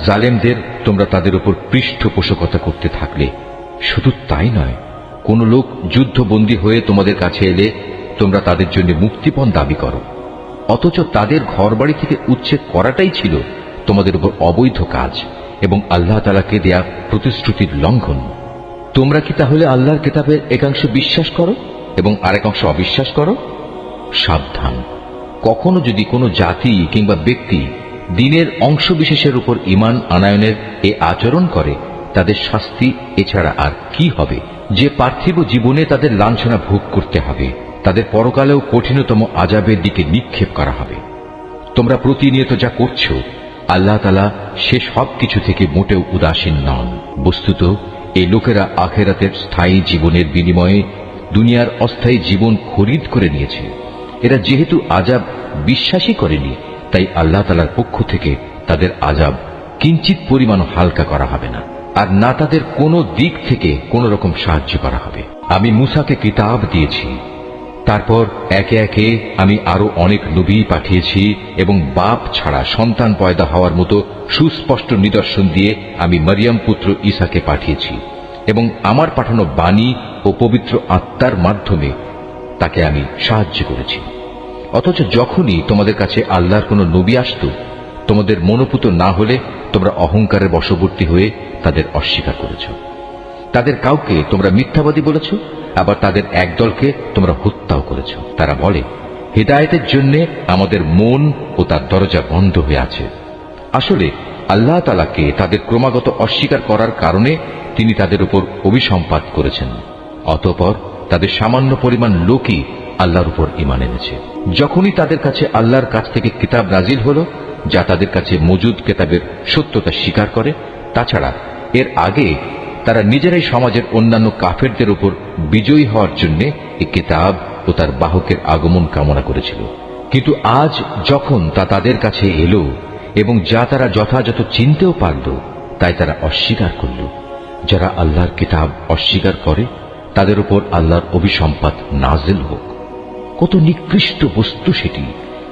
জালেমদের তোমরা তাদের উপর পৃষ্ঠপোষকতা করতে থাকলে। শুধু তাই নয়, কোন লোক যুদ্ধবন্দী হয়ে তোমাদের কাছে এলে তোমরা তাদের জন্য মুক্তিপণ দাবি করো, অথচ তাদের ঘরবাড়ি থেকে উচ্ছেদ করাটাই ছিল তোমাদের উপর অবৈধ কাজ এবং আল্লাহ তাআলাকে দেয়া প্রতিশ্রুতির লঙ্ঘন। তোমরা কি তাহলে আল্লাহর কিতাবের একাংশ বিশ্বাস করো এবং আরেকাংশ অবিশ্বাস করো? সাবধান, কখনো যদি কোনো জাতি কিংবা ব্যক্তি দ্বীনের অংশ বিশেষের উপর ঈমান আনায়নের এ আচরণ করে, তাদের শাস্তি এছাড়া আর কি হবে? যে পার্থিব জীবনে তাদের লাঞ্ছনা ভোগ করতে হবে, তাদের পরকালেও কঠিনতম আযাবের দিকে নিক্ষেপ করা হবে। তোমরা প্রতিনিয়ত যা করছো, আল্লাহ তাআলা সে সব কিছু থেকে মোটেও উদাসীন নন। বস্তুত এই লোকেরা আখিরাতের স্থায়ী জীবনের বিনিময়ে দুনিয়ার অস্থায়ী জীবন খরিদ করে নিয়েছে। এরা যেহেতু আযাব বিশ্বাসই করেনি, তাই আল্লাহ তাআলার পক্ষ থেকে তাদের আযাব কিঞ্চিত পরিমাণ হালকা করা হবে না, আর না তাদের কোনো দিক থেকে কোন রকম সাহায্য করা হবে। আমি মূসাকে কিতাব দিয়েছি, তারপর একে একে আমি আরো অনেক নবী পাঠিয়েছি এবং বাপ ছাড়া সন্তান পয়দা হওয়ার মতো সুস্পষ্ট নিদর্শন দিয়ে আমি মরিয়ম পুত্র ঈসাকে পাঠিয়েছি এবং আমার পাঠানো বাণী ও পবিত্র আত্মার মাধ্যমে তাকে আমি সাহায্য করেছি। অথচ যখনই তোমাদের কাছে আল্লাহর কোনো নবী আসত, তোমাদের মনোপুত না হলে তোমরা অহংকারের বশবর্তী হয়ে তাদের অস্বীকার করেছ। তাদের কাউকে তোমরা মিথ্যাবাদী বলেছ, আবার তাদের একদলকে তোমরা হত্যাও করেছ। তারা বলে, হিদায়াতের জন্য আমাদের মন ও তার দরজা বন্ধ হয়ে আছে। আসলে আল্লাহ তাআলাকে তাদের ক্রমাগত অস্বীকার করার কারণে তিনি তাদের উপর অভিসম্পাত করেছেন। অতঃপর তাদের সামান্য পরিমাণ লোকই আল্লাহর উপর ঈমান এনেছে। যখনই তাদের কাছে আল্লাহর কাছ থেকে কিতাব নাজিল হলো, যা তাদের কাছে মজুদ কিতাবের সত্যতা স্বীকার করে, তাছাড়া এর আগে তারা নিজেরাই সমাজের অন্যান্য কাফেরদের উপর বিজয়ী হওয়ার জন্য এই কিতাব ও তার বাহকের আগমন কামনা করেছিল। কিন্তু আজ যখন তা তাদের কাছে এলো এবং যা তারা যথাযথ চিনতেও পারল, তাই তারা অস্বীকার করল। যারা আল্লাহর কিতাব অস্বীকার করে, তাদের উপর আল্লাহর অভিসম্পাত নাজিল হোক। কত নিকৃষ্ট বস্তু সেটি,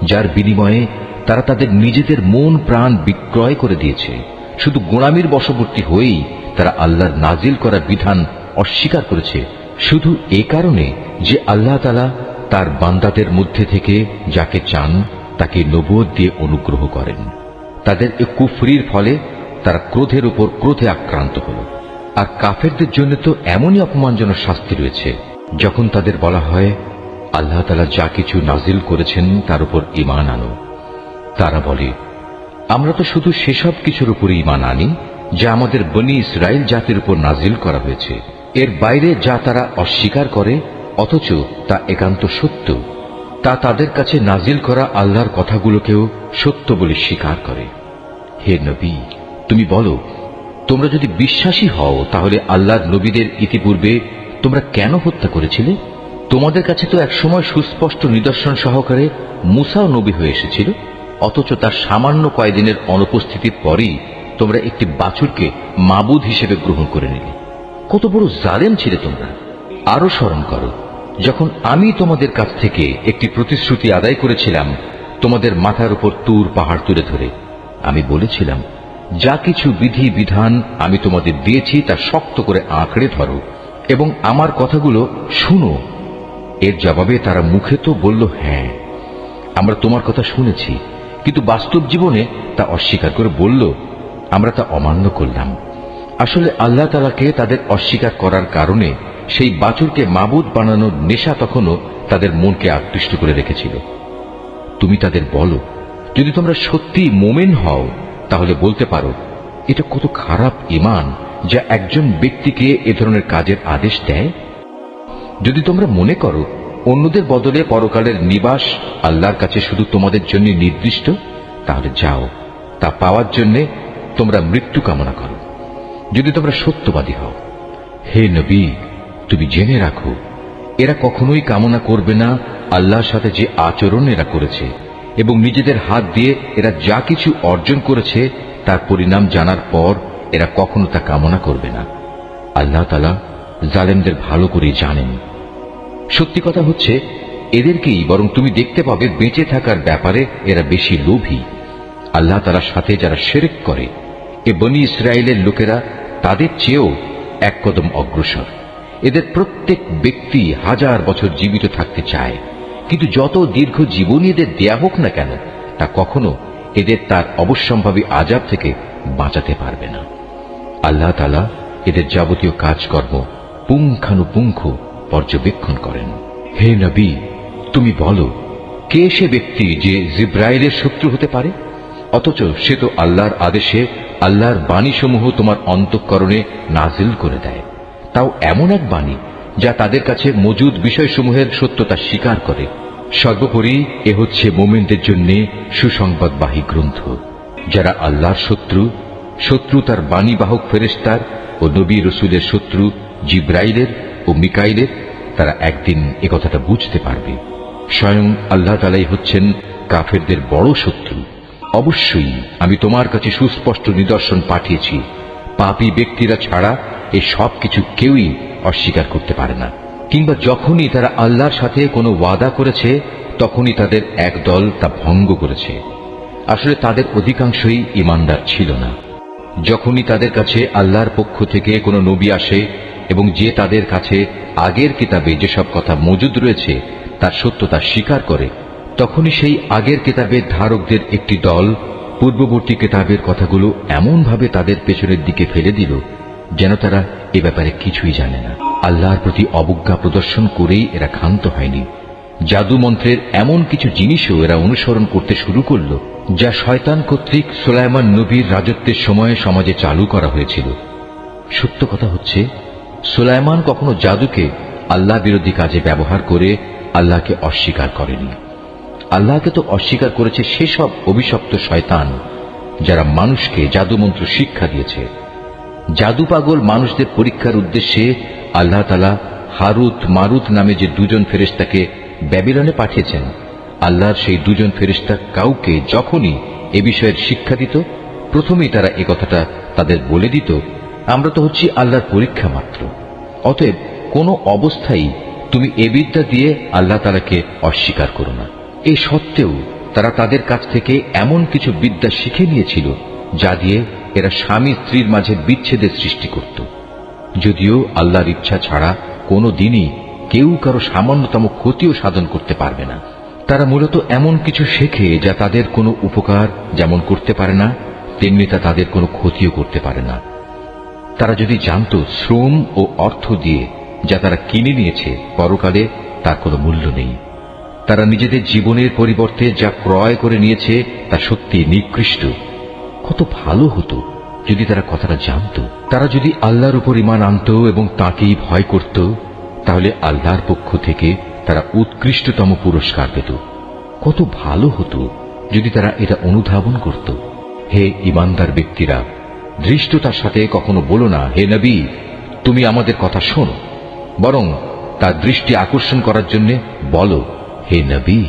যার বিনিময়ে তারা তাদের নিজেদের মন প্রাণ বিক্রয় করে দিয়েছে। শুধু গোলামির বশবর্তী হয়েই তারা আল্লাহর নাজিল করা বিধান অস্বীকার করেছে, শুধু এ কারণে যে আল্লাহ তাআলা তার বান্দাদের মধ্যে থেকে যাকে চান তাকে নবুয়ত দিয়ে অনুগ্রহ করেন। তাদের এ কুফরির ফলে তারা ক্রোধের উপর ক্রোধে আক্রান্ত হল। আর কাফেরদের জন্য তো এমনই অপমানজনক শাস্তি রয়েছে, যখন তাদের বলা হয় আল্লাহ তাআলা যা কিছু নাজিল করেছেন তার উপর ঈমান আনো। তারা বলে, আমরা তো শুধু সেসব কিছুর উপর ঈমান আনি যা আমাদের বনী ইসরাইল জাতির উপর নাজিল করা হয়েছে। এর বাইরে যা তারা অস্বীকার করে অথচ তা একান্ত সত্য, তা তাদের কাছে নাজিল করা আল্লাহর কথাগুলোকেও সত্য বলে স্বীকার করে। হে নবী, তুমি বলো, তোমরা যদি বিশ্বাসী হও তাহলে আল্লাহর নবীদের ইতিপূর্বে তোমরা কেন হত্যা করেছিলে? তোমাদের কাছে তো একসময় সুস্পষ্ট নিদর্শন সহকারে মূসাও নবী হয়ে এসেছিল, অথচ তার সামান্য কয়েকদিনের অনুপস্থিতির পরই তোমরা একটি বাছুরকে মাবুদ হিসেবে গ্রহণ করে নিলে। কত বড় জালেম ছিলে তোমরা! আরো স্মরণ করো, যখন আমি তোমাদের কাছ থেকে একটি প্রতিশ্রুতি আদায় করেছিলাম তোমাদের মাথার উপর তুর পাহাড় তুলে ধরে, আমি বলেছিলাম যা কিছু বিধি বিধান আমি তোমাদের দিয়েছি তা শক্ত করে আঁকড়ে ধরো এবং আমার কথাগুলো শুনো। এর জবাবে তারা মুখে তো বলল, হ্যাঁ আমরা তোমার কথা শুনেছি, কিন্তু বাস্তব জীবনে তা অস্বীকার করে বলল, আমরা তা অমান্য করলাম। আসলে আল্লাহ তাআলাকে তাদের অস্বীকার করার কারণে সেই বাছুরকে মাবুদ বানানোর নেশা তখনও তাদের মনকে আকৃষ্ট করে রেখেছিল। তুমি তাদের বলো, যদি তোমরা সত্যি মোমেন হও তাহলে বলতে পারো, এটা কত খারাপ ঈমান যা একজন ব্যক্তিকে এ ধরনের কাজের আদেশ দেয়। যদি তোমরা মনে করো অন্যদের বদলে পরকালের নিবাস আল্লাহর কাছে শুধু তোমাদের জন্য নির্দিষ্ট, তাহলে যাও, তা পাওয়ার জন্য তোমরা মৃত্যু কামনা করো, যদি তোমরা সত্যবাদী হও। হে নবী, তুমি জেনে রাখো, এরা কখনোই কামনা করবে না আল্লাহর সাথে যে আচরণ এরা করেছে, এবং নিজেদের হাত দিয়ে এরা যা কিছু অর্জন করেছে তার পরিণাম জানার পর এরা কখনো তা কামনা করবে না। আল্লাহ তাআলা জালেমদের ভালো করে জানেন। সত্যি কথা হচ্ছে, এদেরকেই বরং তুমি দেখতে পাবে বেঁচে থাকার ব্যাপারে এরা বেশি লোভী। আল্লাহ তাআলার সাথে যারা শিরক করে, এ বনী ইসরায়েলের লোকেরা তাদের চেয়েও এক কদম অগ্রসর। এদের প্রত্যেক ব্যক্তি 1000 বছর জীবিত থাকতে চায়, কিন্তু যত দীর্ঘ জীবনই এদের দেয়া হোক না কেন, তা কখনো এদের তার অবশ্যম্ভাবী আযাব থেকে বাঁচাতে পারবে না। আল্লাহ তাআলা এদের যাবতীয় কাজকর্ম পুঙ্খানুপুঙ্খ পর্যবেক্ষণ করেন। হে নবী, তুমি বলো, কে সে ব্যক্তি যে জিব্রাইলের শত্রু হতে পারে, অথচ সে তো আল্লাহর আদেশে আল্লাহর বাণীসমূহ তোমার অন্তঃকরণে নাজিল করে দেয়, তাও এমন এক বাণী যা তাদের কাছে মজুদ বিষয়সমূহের সত্যতা স্বীকার করে। সর্বোপরি এ হচ্ছে মোমেনদের জন্য সুসংবাদবাহী গ্রন্থ। যারা আল্লাহর শত্রু তার বাণীবাহক ফেরেশতার ও নবী রসুলের শত্রু জিব্রাইলের ও মিকাইলের, তারা একদিন এ কথাটা বুঝতে পারবে। স্বয়ং আল্লাহ তাআলাই হচ্ছেন কাফেরদের বড় শত্রু। অবশ্যই আমি তোমার কাছে সুস্পষ্ট নিদর্শন পাঠিয়েছি, পাপী ব্যক্তিরা ছাড়া এই সব কিছু কেউই অস্বীকার করতে পারে না। কিংবা যখনই তারা আল্লাহর সাথে কোনো ওয়াদা করেছে তখনই তাদের এক দল তা ভঙ্গ করেছে। আসলে তাদের অধিকাংশই ঈমানদার ছিল না। যখনই তাদের কাছে আল্লাহর পক্ষ থেকে কোনো নবী আসে এবং যে তাদের কাছে আগের কিতাবে যেসব কথা মজুদ রয়েছে তার সত্যতা স্বীকার করে, তখনই সেই আগের কিতাবের ধারকদের একটি দল পূর্ববর্তী কিতাবের কথাগুলো এমনভাবে তাদের পেছনের দিকে ফেলে দিল যেন তারা এ ব্যাপারে কিছুই জানে না। আল্লাহর প্রতি অবজ্ঞা প্রদর্শন করেই এরা ক্ষান্ত হয়নি। জাদু মন্ত্রের এমন কিছু জিনিসও এরা অনুসরণ করতে শুরু করল যা শয়তান কর্তৃক সুলাইমান নবীর রাজত্বের সময়ে সমাজে চালু করা হয়েছিল। সত্য কথা হচ্ছে, সুলাইমান কখনো জাদুকে আল্লাহ বিরোধী কাজে ব্যবহার করে আল্লাহকে অস্বীকার করেনি। আল্লাহকে তো অস্বীকার করেছে সেসব অভিশপ্ত শয়তান যারা মানুষকে জাদুমন্ত্র শিক্ষা দিয়েছে। জাদু পাগল মানুষদের পরীক্ষার উদ্দেশ্যে আল্লাহ তাআলা হারুত মারুত নামে যে দুজন ফেরেশতাকে ব্যাবিলনে পাঠিয়েছেন, আল্লাহর সেই দুজন ফেরেশতা কাউকে যখনই এ বিষয়ের শিক্ষা দিত, প্রথমেই তারা এ কথাটা তাদের বলে দিত, আমরা তো হচ্ছি আল্লাহর পরীক্ষা মাত্র। অতএব কোনো অবস্থায় তুমি এ বিদ্যা দিয়ে আল্লাহ তাআলাকে অস্বীকার করো না। এই সত্ত্বেও তারা তাদের কাছ থেকে এমন কিছু বিদ্যা শিখে নিয়েছিল যা দিয়ে এরা স্বামী স্ত্রীর মাঝে বিচ্ছেদের সৃষ্টি করত। যদিও আল্লাহর ইচ্ছা ছাড়া কোনো দিনই কেউ কারো সামান্যতম ক্ষতিও সাধন করতে পারবে না। তারা মূলত এমন কিছু শেখে যা তাদের কোনো উপকার যেমন করতে পারে না, তেমনি তা তাদের কোনো ক্ষতিও করতে পারে না। তারা যদি জানত শ্রম ও অর্থ দিয়ে যা তারা কিনে নিয়েছে পরকালে তার কোনো মূল্য নেই, তারা নিজেদের জীবনের পরিবর্তে যা ক্রয় করে নিয়েছে তা সত্যি নিকৃষ্ট। কত ভালো হতো যদি তারা কথাটা জানত। তারা যদি আল্লাহর উপর ঈমান আনত এবং তাঁকেই ভয় করত, তাহলে আল্লাহর পক্ষ থেকে তারা উৎকৃষ্টতম পুরস্কার পেত। কত ভালো হতো যদি তারা এটা অনুধাবন করত। হে ঈমানদার ব্যক্তিরা, ধৃষ্টতার সাথে কখনো বলো না, হে নবী তুমি আমাদের কথা শোনো, বরং তার দৃষ্টি আকর্ষণ করার জন্য বলো, হে নবী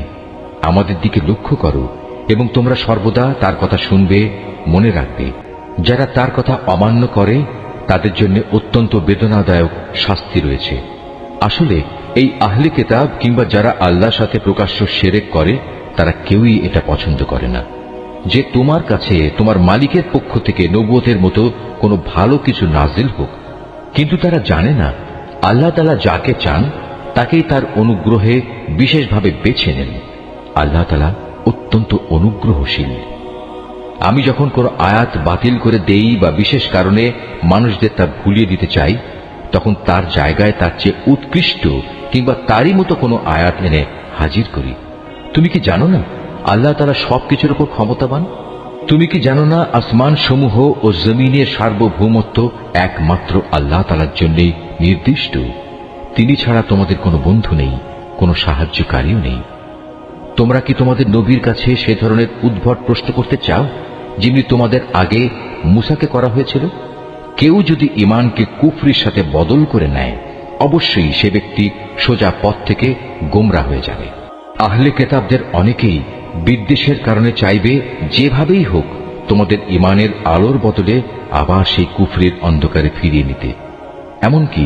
আমাদের দিকে লক্ষ্য করো এবং তোমরা সর্বদা তার কথা শুনবে, মনে রাখবে। যারা তার কথা অমান্য করে তাদের জন্য অত্যন্ত বেদনাদায়ক শাস্তি রয়েছে। আসলে এই আহলে কিতাব কিংবা যারা আল্লাহর সাথে প্রকাশ্য শিরক করে তারা কেউই এটা পছন্দ করে না যে তোমার কাছে তোমার মালিকের পক্ষ থেকে নবুয়তের মতো কোনো ভালো কিছু নাজিল হোক। কিন্তু তারা জানে না আল্লাহ তাআলা যাকে চান তাকেই তার অনুগ্রহে বিশেষভাবে বেছে নেন। আল্লাহ তাআলা অত্যন্ত অনুগ্রহশীল। আমি যখন কোনো আয়াত বাতিল করে দেই বা বিশেষ কারণে মানুষদের তা ভুলিয়ে দিতে চাই, তখন তার জায়গায় তার চেয়ে উৎকৃষ্ট কিংবা তারই মতো কোনো আয়াত এনে হাজির করি। তুমি কি জানো না আল্লাহ তাআলা সবকিছুর উপর ক্ষমতাবান? তুমি কি জানো না আসমান সমূহ ও জমিনের সার্বভৌমত্ব একমাত্র আল্লাহ তাআলার জন্যই নির্দিষ্ট? তিনি ছাড়া তোমাদের কোনো বন্ধু নেই, কোনো সাহায্যকারীও নেই। তোমরা কি তোমাদের নবীর কাছে সে ধরনের উদ্ভট প্রশ্ন করতে চাও যেমনি তোমাদের আগে মূসাকে করা হয়েছিল? কেউ যদি ঈমানকে কুফরির সাথে বদল করে নেয়, অবশ্যই সে ব্যক্তি সোজা পথ থেকে গোমরা হয়ে যাবে। আহলে কিতাবদের অনেকেই বিদ্বেষের কারণে চাইবে যেভাবেই হোক তোমাদের ঈমানের আলোর বদলে আবার সেই কুফরির অন্ধকারে ফিরিয়ে নিতে। এমনকি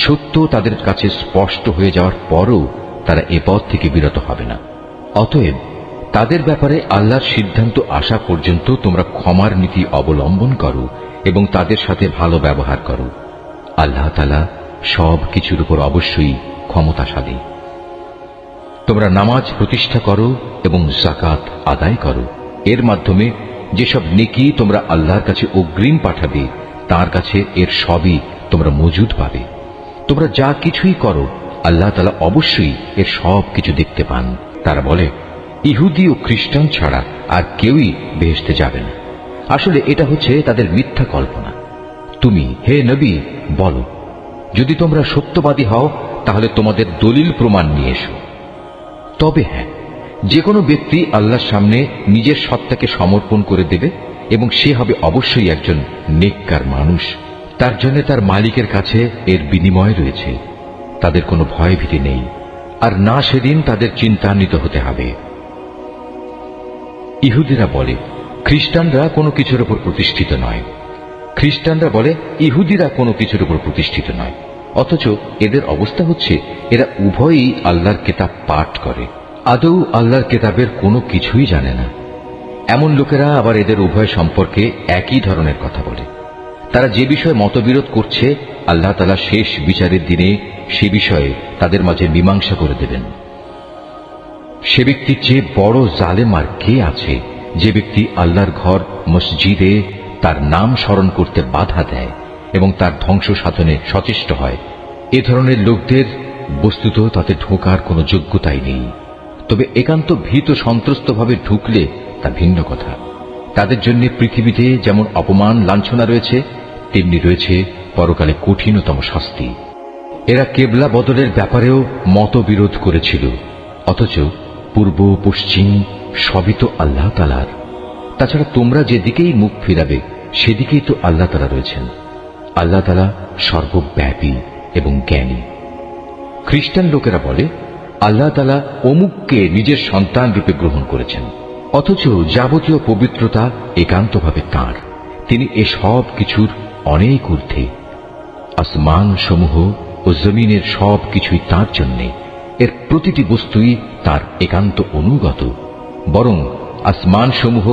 সত্য তাদের কাছে স্পষ্ট হয়ে যাওয়ার পরও তারা এ পথ থেকে বিরত হবে না। অতএব তাদের ব্যাপারে আল্লাহর সিদ্ধান্ত আসা পর্যন্ত তোমরা ক্ষমার নীতি অবলম্বন করো এবং তাদের সাথে ভালো ব্যবহার করো। আল্লাহ তাআলা সব কিছুর উপর অবশ্যই ক্ষমতাশালী। তোমরা নামাজ প্রতিষ্ঠা করো এবং যাকাত আদায় করো। এর মাধ্যমে যেসব নেকি তোমরা আল্লাহর কাছে অগ্রিম পাঠাবে তার কাছে এর সবই তোমরা মজুদ পাবে। তোমরা যা কিছুই করো আল্লাহ তাআলা অবশ্যই এর সব কিছু দেখতে পান। তারা বলে ইহুদি ও খ্রিস্টান ছাড়া আর কেউই বেহেশতে যাবে না। আসলে এটা হচ্ছে তাদের মিথ্যা কল্পনা। তুমি হে নবী বলো, যদি তোমরা সত্যবাদী হও তাহলে তোমাদের দলিল প্রমাণ নিয়ে এসো। তবে হ্যাঁ, যে কোনো ব্যক্তি আল্লাহর সামনে নিজের সত্তাকে সমর্পণ করে দেবে এবং সে হবে অবশ্যই একজন নেককার মানুষ। তার জন্য তার মালিকের কাছে এর বিনিময় রয়েছে। তাদের কোনো ভয় ভীতি নেই, আর না সেদিন তাদের চিন্তান্বিত হতে হবে। ইহুদিরা বলে খ্রিস্টানরা কোনো কিছুর উপর প্রতিষ্ঠিত নয়, খ্রিস্টানরা বলে ইহুদিরা কোনো কিছুর উপর প্রতিষ্ঠিত নয়। অথচ এদের অবস্থা হচ্ছে এরা উভয়ই আল্লাহর কিতাব পাঠ করে, আদৌ আল্লাহর কিতাবের কোনো কিছুই জানে না। এমন লোকেরা আবার এদের উভয় সম্পর্কে একই ধরনের কথা বলে। তারা যে বিষয়ে মতবিরোধ করছে আল্লাহ তাআলা শেষ বিচারের দিনে সে বিষয়ে তাদের মাঝে মীমাংসা করে দেবেন। সে ব্যক্তির চেয়ে বড় জালেম আর কে আছে যে ব্যক্তি আল্লাহর ঘর মসজিদে তার নাম স্মরণ করতে বাধা দেয় এবং তার ধ্বংস সাধনে সচেষ্ট হয়। এ ধরনের লোকদের বস্তুত তাতে ঢোকার কোনো যোগ্যতাই নেই। তবে একান্ত ভীত সন্ত্রস্তভাবে ঢুকলে তা ভিন্ন কথা। তাদের জন্য পৃথিবীতে যেমন অপমান লাঞ্ছনা রয়েছে, তেমনি রয়েছে পরকালে কঠিনতম শাস্তি। এরা কেবলা বদলের ব্যাপারেও মতবিরোধ করেছিল, অথচ পূর্ব পশ্চিম সবই তো আল্লাহ তাআলার। তাছাড়া তোমরা যেদিকেই মুখ ফিরাবে সেদিকেই তো আল্লাহ তাআলা রয়েছেন। আল্লাহ তাআলা সর্বব্যাপী এবং জ্ঞানী। খ্রিস্টান লোকেরা বলে আল্লাহ তাআলা অমুককে নিজের সন্তান রূপে গ্রহণ করেছেন, অথচ যাবতীয় পবিত্রতা একান্তভাবে তাঁর। তিনি এ সব কিছুর অনেক ঊর্ধ্বে। আসমান সমূহ ও জমিনের সব কিছুই তাঁর জন্যে। এর প্রতিটি বস্তুই তার একান্ত অনুগত। বরং আসমান সমূহ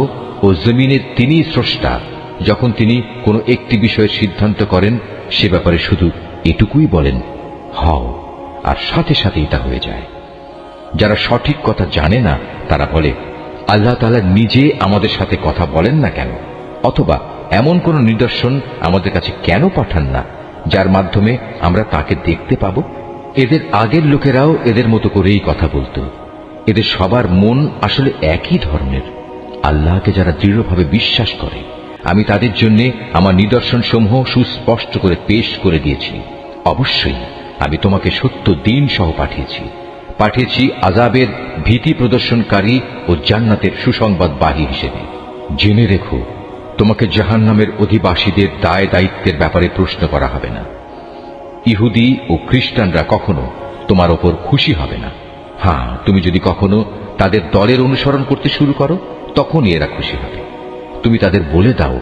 ও জমিনের তিনি স্রষ্টা। যখন তিনি কোনো একটি বিষয়ের সিদ্ধান্ত করেন সে ব্যাপারে শুধু এটুকুই বলেন হও, আর সাথে সাথেই তা হয়ে যায়। যারা সঠিক কথা জানে না তারা বলে আল্লাহ তাআলা নিজে আমাদের সাথে কথা বলেন না কেন, অথবা এমন কোন নিদর্শন আমাদের কাছে কেন পাঠান না যার মাধ্যমে আমরা তাকে দেখতে পাব। এদের আগের লোকেরাও এদের মতো করেই কথা বলতো। এদের সবার মন আসলে একই ধরনের। আল্লাহকে যারা দৃঢ়ভাবে বিশ্বাস করে আমি তাদের জন্য আমার নিদর্শন সমূহ সুস্পষ্ট করে পেশ করে দিয়েছি। অবশ্যই আমি তোমাকে সত্য দিন সহ পাঠিয়েছি আযাবের ভীতি প্রদর্শনকারী ও জান্নাতের সুসংবাদবাহী হিসেবে। জেনে রেখো, তোমাকে জাহান্নামের অধিবাসীদের দায় দায়িত্বের ব্যাপারে প্রশ্ন করা হবে না। ইহুদি ও খ্রিস্টানরা কখনো তোমার ওপর খুশি হবে না। হ্যাঁ, তুমি যদি কখনো তাদের দলের অনুসরণ করতে শুরু করো তখনই এরা খুশি হবে। তুমি তাদের বলে দাও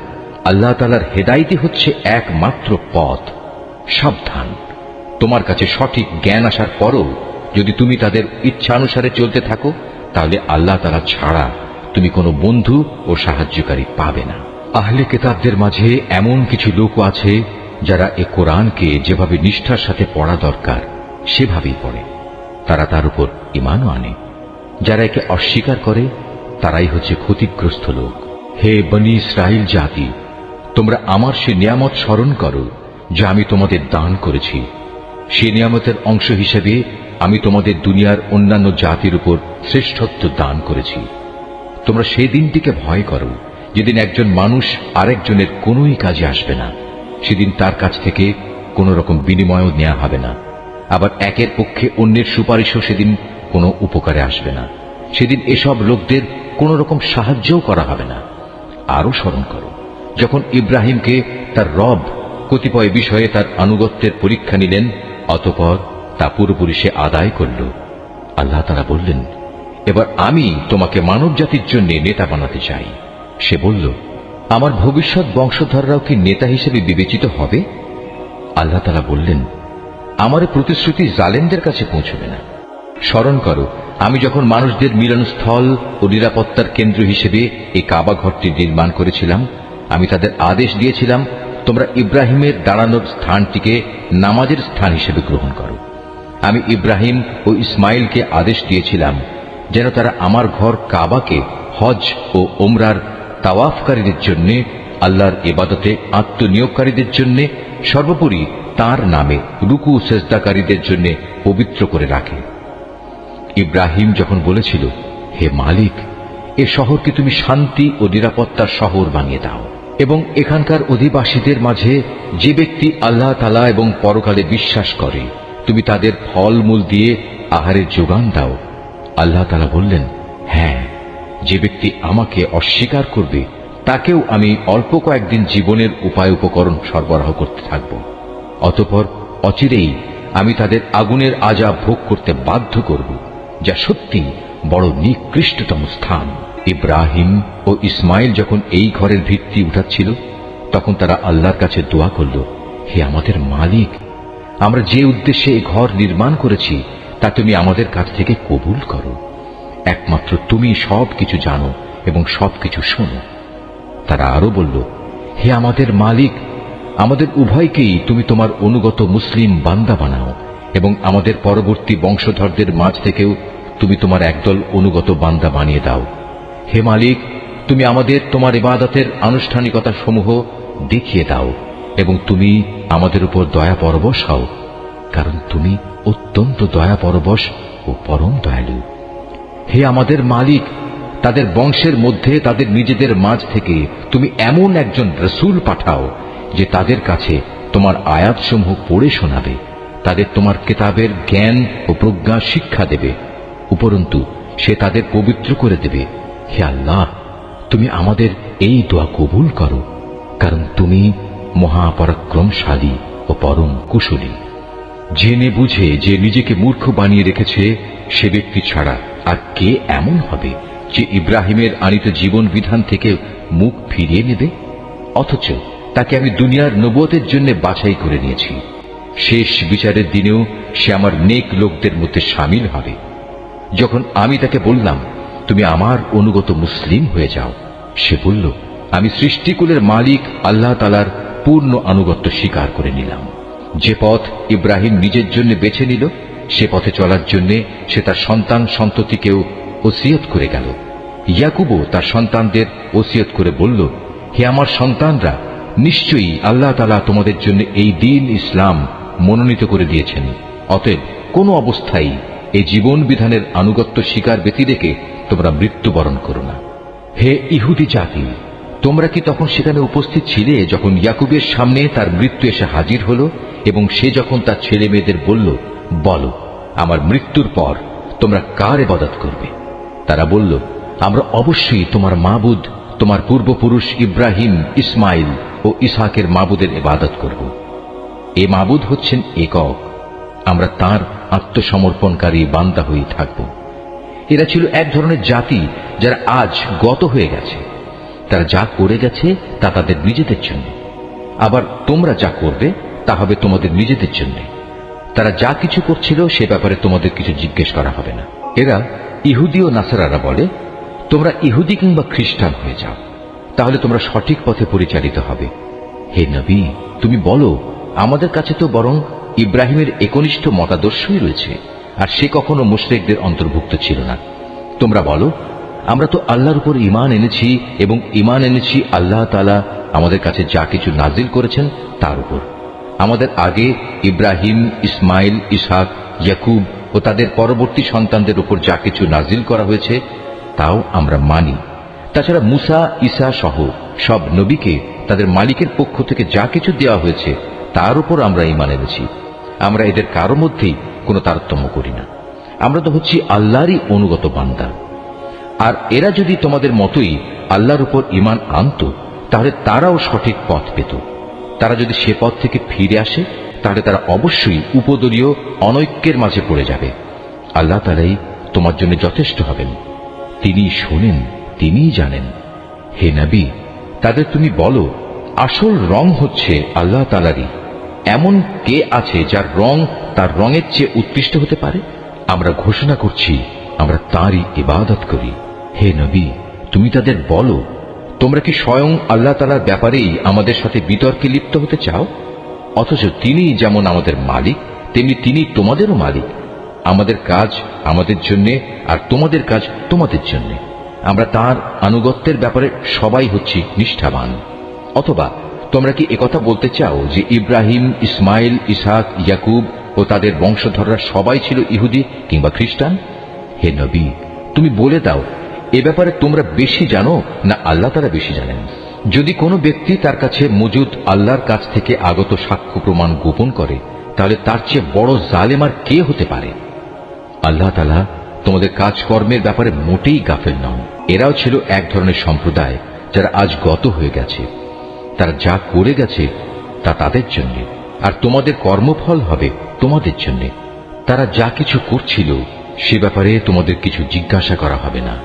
আল্লাহ তাআলার হেদায়েতই হচ্ছে একমাত্র পথ। সাবধান, তোমার কাছে সঠিক জ্ঞান আসার পরও যদি তুমি তাদের ইচ্ছানুসারে চলতে থাকো, তাহলে আল্লাহ তাআলা ছাড়া তুমি কোনো বন্ধু ও সাহায্যকারী পাবে না। আহলে কিতাবদের মাঝে এমন কিছু লোক আছে যারা এ কোরআনকে যেভাবে নিষ্ঠার সাথে পড়া দরকার সেভাবেই পড়ে, তারা তার উপর ঈমানও আনে। যারা একে অস্বীকার করে তারাই হচ্ছে ক্ষতিগ্রস্ত লোক। হে বনী ইসরাইল জাতি, তোমরা আমার সে নিয়ামত স্মরণ করো যা আমি তোমাদের দান করেছি। সে নিয়ামতের অংশ হিসেবে আমি তোমাদের দুনিয়ার অন্যান্য জাতির উপর শ্রেষ্ঠত্ব দান করেছি। তোমরা সেই দিনটিকে ভয় করো যেদিন একজন মানুষ আরেকজনের কোনোই কাজে আসবে না। সেদিন তার কাছ থেকে কোনো রকম বিনিময়ও নেওয়া হবে না। আবার একের পক্ষে অন্যের সুপারিশও সেদিন কোনো উপকারে আসবে না। সেদিন এসব লোকদের কোনো রকম সাহায্যও করা হবে না। আরো স্মরণ করো যখন ইব্রাহিমকে তার রব কতিপয় বিষয়ে তার আনুগত্যের পরীক্ষা নিলেন, অতঃপর তা পুরোপুরি সে আদায় করল। আল্লাহ তাআলা বললেন, এবার আমি তোমাকে মানব জাতির জন্য নেতা বানাতে চাই। সে বলল, আমার ভবিষ্যৎ বংশধররাও কি নেতা হিসেবে বিবেচিত হবে? আল্লাহ তাআলা বললেন, আমার প্রতিশ্রুতি জালেমদের কাছে পৌঁছবে না। স্মরণ করো আমি যখন মানুষদের মিলনস্থল ও নিরাপত্তার কেন্দ্র হিসেবে এই কাবা ঘরটি নির্মাণ করেছিলাম, আমি তাদের আদেশ দিয়েছিলাম, তোমরা ইব্রাহিমের দাঁড়ানোর স্থানটিকে নামাজের স্থান হিসেবে গ্রহণ করো। আমি ইব্রাহিম ও ইসমাইলকে আদেশ দিয়েছিলাম যেন তারা আমার ঘর কাবাকে হজ ও ওমরার তাওয়াফকারীদের জন্য, আল্লাহর ইবাদতে আত্মনিয়োগকারীদের জন্য, সর্বোপরি তার নামে রুকু সেজদাকারীদের জন্য পবিত্র করে রাখে। ইব্রাহিম যখন বলেছিল, হে মালিক, এ শহরকে তুমি শান্তি ও নিরাপত্তার শহর বানিয়ে দাও এবং এখানকার অধিবাসীদের মাঝে যে ব্যক্তি আল্লাহ তাআলা এবং পরকালে বিশ্বাস করে তুমি তাদের ফলমূল দিয়ে আহারের যোগান দাও। আল্লাহ তাআলা বললেন, হ্যাঁ, যে ব্যক্তি আমাকে অস্বীকার করবে তাকেও আমি অল্প কয়েকদিন জীবনের উপায় উপকরণ সরবরাহ করতে থাকব। অতঃপর অচিরেই আমি তাদের আগুনের আযাব ভোগ করতে বাধ্য করব, যা সত্যি বড় নিকৃষ্টতম স্থান। ইব্রাহিম ও ইসমাইল যখন এই ঘরের ভিত্তি উঠাচ্ছিল তখন তারা আল্লাহর কাছে দোয়া করল, হে আমাদের মালিক, আমরা যে উদ্দেশ্যে এই ঘর নির্মাণ করেছি তা তুমি আমাদের কাছ থেকে কবুল করো। একমাত্র তুমি সবকিছু জানো এবং সবকিছু শোনো। তারা আরো বলল, হে আমাদের মালিক, আমাদের উভয়কেই তুমি তোমার অনুগত মুসলিম বান্দা বানাও এবং আমাদের পরবর্তী বংশধরদের মাঝ থেকেও তুমি তোমার একদল অনুগত বান্দা বানিয়ে দাও। হে মালিক, তুমি আমাদের তোমার ইবাদতের আনুষ্ঠানিকতা সমূহ দেখিয়ে দাও এবং তুমি আমাদের উপর দয়া পরবশ হও, কারণ তুমি অত্যন্ত দয়া পরবশ ও পরম দয়ালু। হে আমাদের মালিক, তাদের বংশের মধ্যে তাদের নিজেদের মাঝ থেকে তুমি এমন একজন রসূল পাঠাও যে তাদের কাছে তোমার আয়াতসমূহ পড়ে শোনাবে, তাদের তোমার কিতাবের জ্ঞান ও প্রজ্ঞা শিক্ষা দেবে, উপরন্তু সে তাদের পবিত্র করে দেবে। হে আল্লাহ, তুমি আমাদের এই দোয়া কবুল করো, কারণ তুমি মহাপরাক্রমশালী ও পরম কুশলী। জেনে বুঝে যে নিজেকে মূর্খ বানিয়ে রেখেছে সে ব্যক্তি ছাড়া আর কে এমন হবে যে ইব্রাহিমের আনিত জীবন বিধান থেকে মুখ ফিরিয়ে নেবে? অথচ তাকে আমি দুনিয়ার নবুয়তের জন্য বাছাই করে নিয়েছি। শেষ বিচারের দিনেও সে আমার নেক লোকদের মধ্যে শামিল হবে। যখন আমি তাকে বললাম, তুমি আমার অনুগত মুসলিম হয়ে যাও, সে বলল, আমি সৃষ্টিকুলের মালিক আল্লাহ তাআলার পূর্ণ আনুগত্য স্বীকার করে নিলাম। যে পথ ইব্রাহিম নিজের জন্য বেছে নিল সে পথে চলার জন্য সে তার সন্তান সন্ততিকেও ওসিয়ত করে গেল। ইয়াকুবও তার সন্তানদের ওসিয়ত করে বলল, হে আমার সন্তানরা, নিশ্চয়ই আল্লাহ তাআলা তোমাদের জন্য এই দ্বীন ইসলাম মনোনীত করে দিয়েছেন। অতএব কোনো অবস্থায় এই জীবন বিধানের আনুগত্য স্বীকার ব্যতি রেখে তোমরা মৃত্যুবরণ করো না। হে ইহুদি জাতি, তোমরা কি তখন সেখানে উপস্থিত ছিলে যখন ইয়াকুবের সামনে তার মৃত্যু এসে হাজির হলো এবং সে যখন তার ছেলে মেয়েদের বলল, বলো আমার মৃত্যুর পর তোমরা কার ইবাদত করবে? তারা বলল, আমরা অবশ্যই তোমার মাবুদ, তোমার পূর্বপুরুষ ইব্রাহিম, ইসমাইল ও ইসহাকের মাবুদের ইবাদত করব। এ মাবুদ হচ্ছেন একক, আমরা তার আত্মসমর্পণকারী বান্দা হয়ে থাকব। এরা ছিল এক ধরনের জাতি যারা আজ গত হয়ে গেছে। তারা যা করে গেছে তা তাদের নিজেদের জন্য, আবার তোমরা যা করবে তা হবে তোমাদের নিজেদের জন্য। তারা যা কিছু করছিল সে ব্যাপারে তোমাদের কিছু জিজ্ঞেস করা হবে না। এরা ইহুদি ও নাসারারা বলে, তোমরা ইহুদি কিংবা খ্রিস্টান হয়ে যাও, তাহলে তোমরা সঠিক পথে পরিচালিত হবে। হে নবী, তুমি বলো, আমাদের কাছে তো বরং ইব্রাহিমের একনিষ্ঠ মতাদর্শই রয়েছে, আর সে কখনো মুশরিকদের অন্তর্ভুক্ত ছিল না। তোমরা বলো, আমরা তো আল্লাহর উপর ঈমান এনেছি এবং ঈমান এনেছি আল্লাহ তাআলা আমাদের কাছে যা কিছু নাজিল করেছেন তার উপর। আমাদের আগে ইব্রাহিম, ইসমাইল, ইসহাক, ইয়াকুব ও তাদের পরবর্তী সন্তানদের উপর যা কিছু নাজিল করা হয়েছে তাও আমরা মানি। তাছাড়া মুসা, ঈসা সহ সব নবীকে তাদের মালিকের পক্ষ থেকে যা কিছু দেওয়া হয়েছে তার উপর আমরা ঈমান এনেছি। আমরা এদের কারো মধ্যেই কোনো তারতম্য করি না। আমরা তো হচ্ছি আল্লাহরই অনুগত বান্দা। আর এরা যদি তোমাদের মতোই আল্লাহর উপর ঈমান আনত, তাহলে তারাও সঠিক পথ পেত। তারা যদি সে পথ থেকে ফিরে আসে, তাহলে তারা অবশ্যই উপদলীয় অনৈক্যের মাঝে পড়ে যাবে। আল্লাহ তাআলাই তোমার জন্য যথেষ্ট হবেন, তিনি শোনেন, তিনিই জানেন। হে নবী, তাদের তুমি বলো, আসল রং হচ্ছে আল্লাহ তাআলারই। এমন কে আছে যার রং তার রঙের চেয়ে উৎকৃষ্ট হতে পারে? আমরা ঘোষণা করছি, আমরা তাঁরই ইবাদত করি। হে নবী, তুমি তাদের বলো, তোমরা কি স্বয়ং আল্লাহ তাআলার ব্যাপারেই আমাদের সাথে বিতর্কে লিপ্ত হতে চাও? অথচ তিনি যেমন আমাদের মালিক, তেমনি তিনি তোমাদেরও মালিক। আমাদের কাজ আমাদের জন্য, আর তোমাদের কাজ তোমাদের জন্য। আমরা তার আনুগত্যের ব্যাপারে সবাই হচ্ছি নিষ্ঠাবান। অথবা তোমরা কি একথা বলতে চাও যে ইব্রাহিম, ইসমাইল, ইসহাক, ইয়াকুব ও তাদের বংশধররা সবাই ছিল ইহুদি কিংবা খ্রিস্টান? হে নবী, তুমি বলে দাও, এ ব্যাপারে তোমরা বেশি জানো না আল্লাহ তাআলা বেশি জানেন? যদি কোনো ব্যক্তি তার কাছে মজুদ আল্লাহর কাছ থেকে আগত সাক্ষ্য প্রমাণ গোপন করে, তাহলে তার চেয়ে বড় জালেম আর কে হতে পারে? আল্লাহ তাআলা তোমাদের কাজকর্মের ব্যাপারে মোটেই গাফেল নন। এরাও ছিল এক ধরনের সম্প্রদায় যারা আজ গত হয়ে গেছে। তারা যা করে গেছে তা তাদের জন্য, আর তোমাদের কর্মফল হবে তোমাদের জন্য। তারা যা কিছু করছিল সে ব্যাপারে তোমাদের কিছু জিজ্ঞাসা করা হবে না।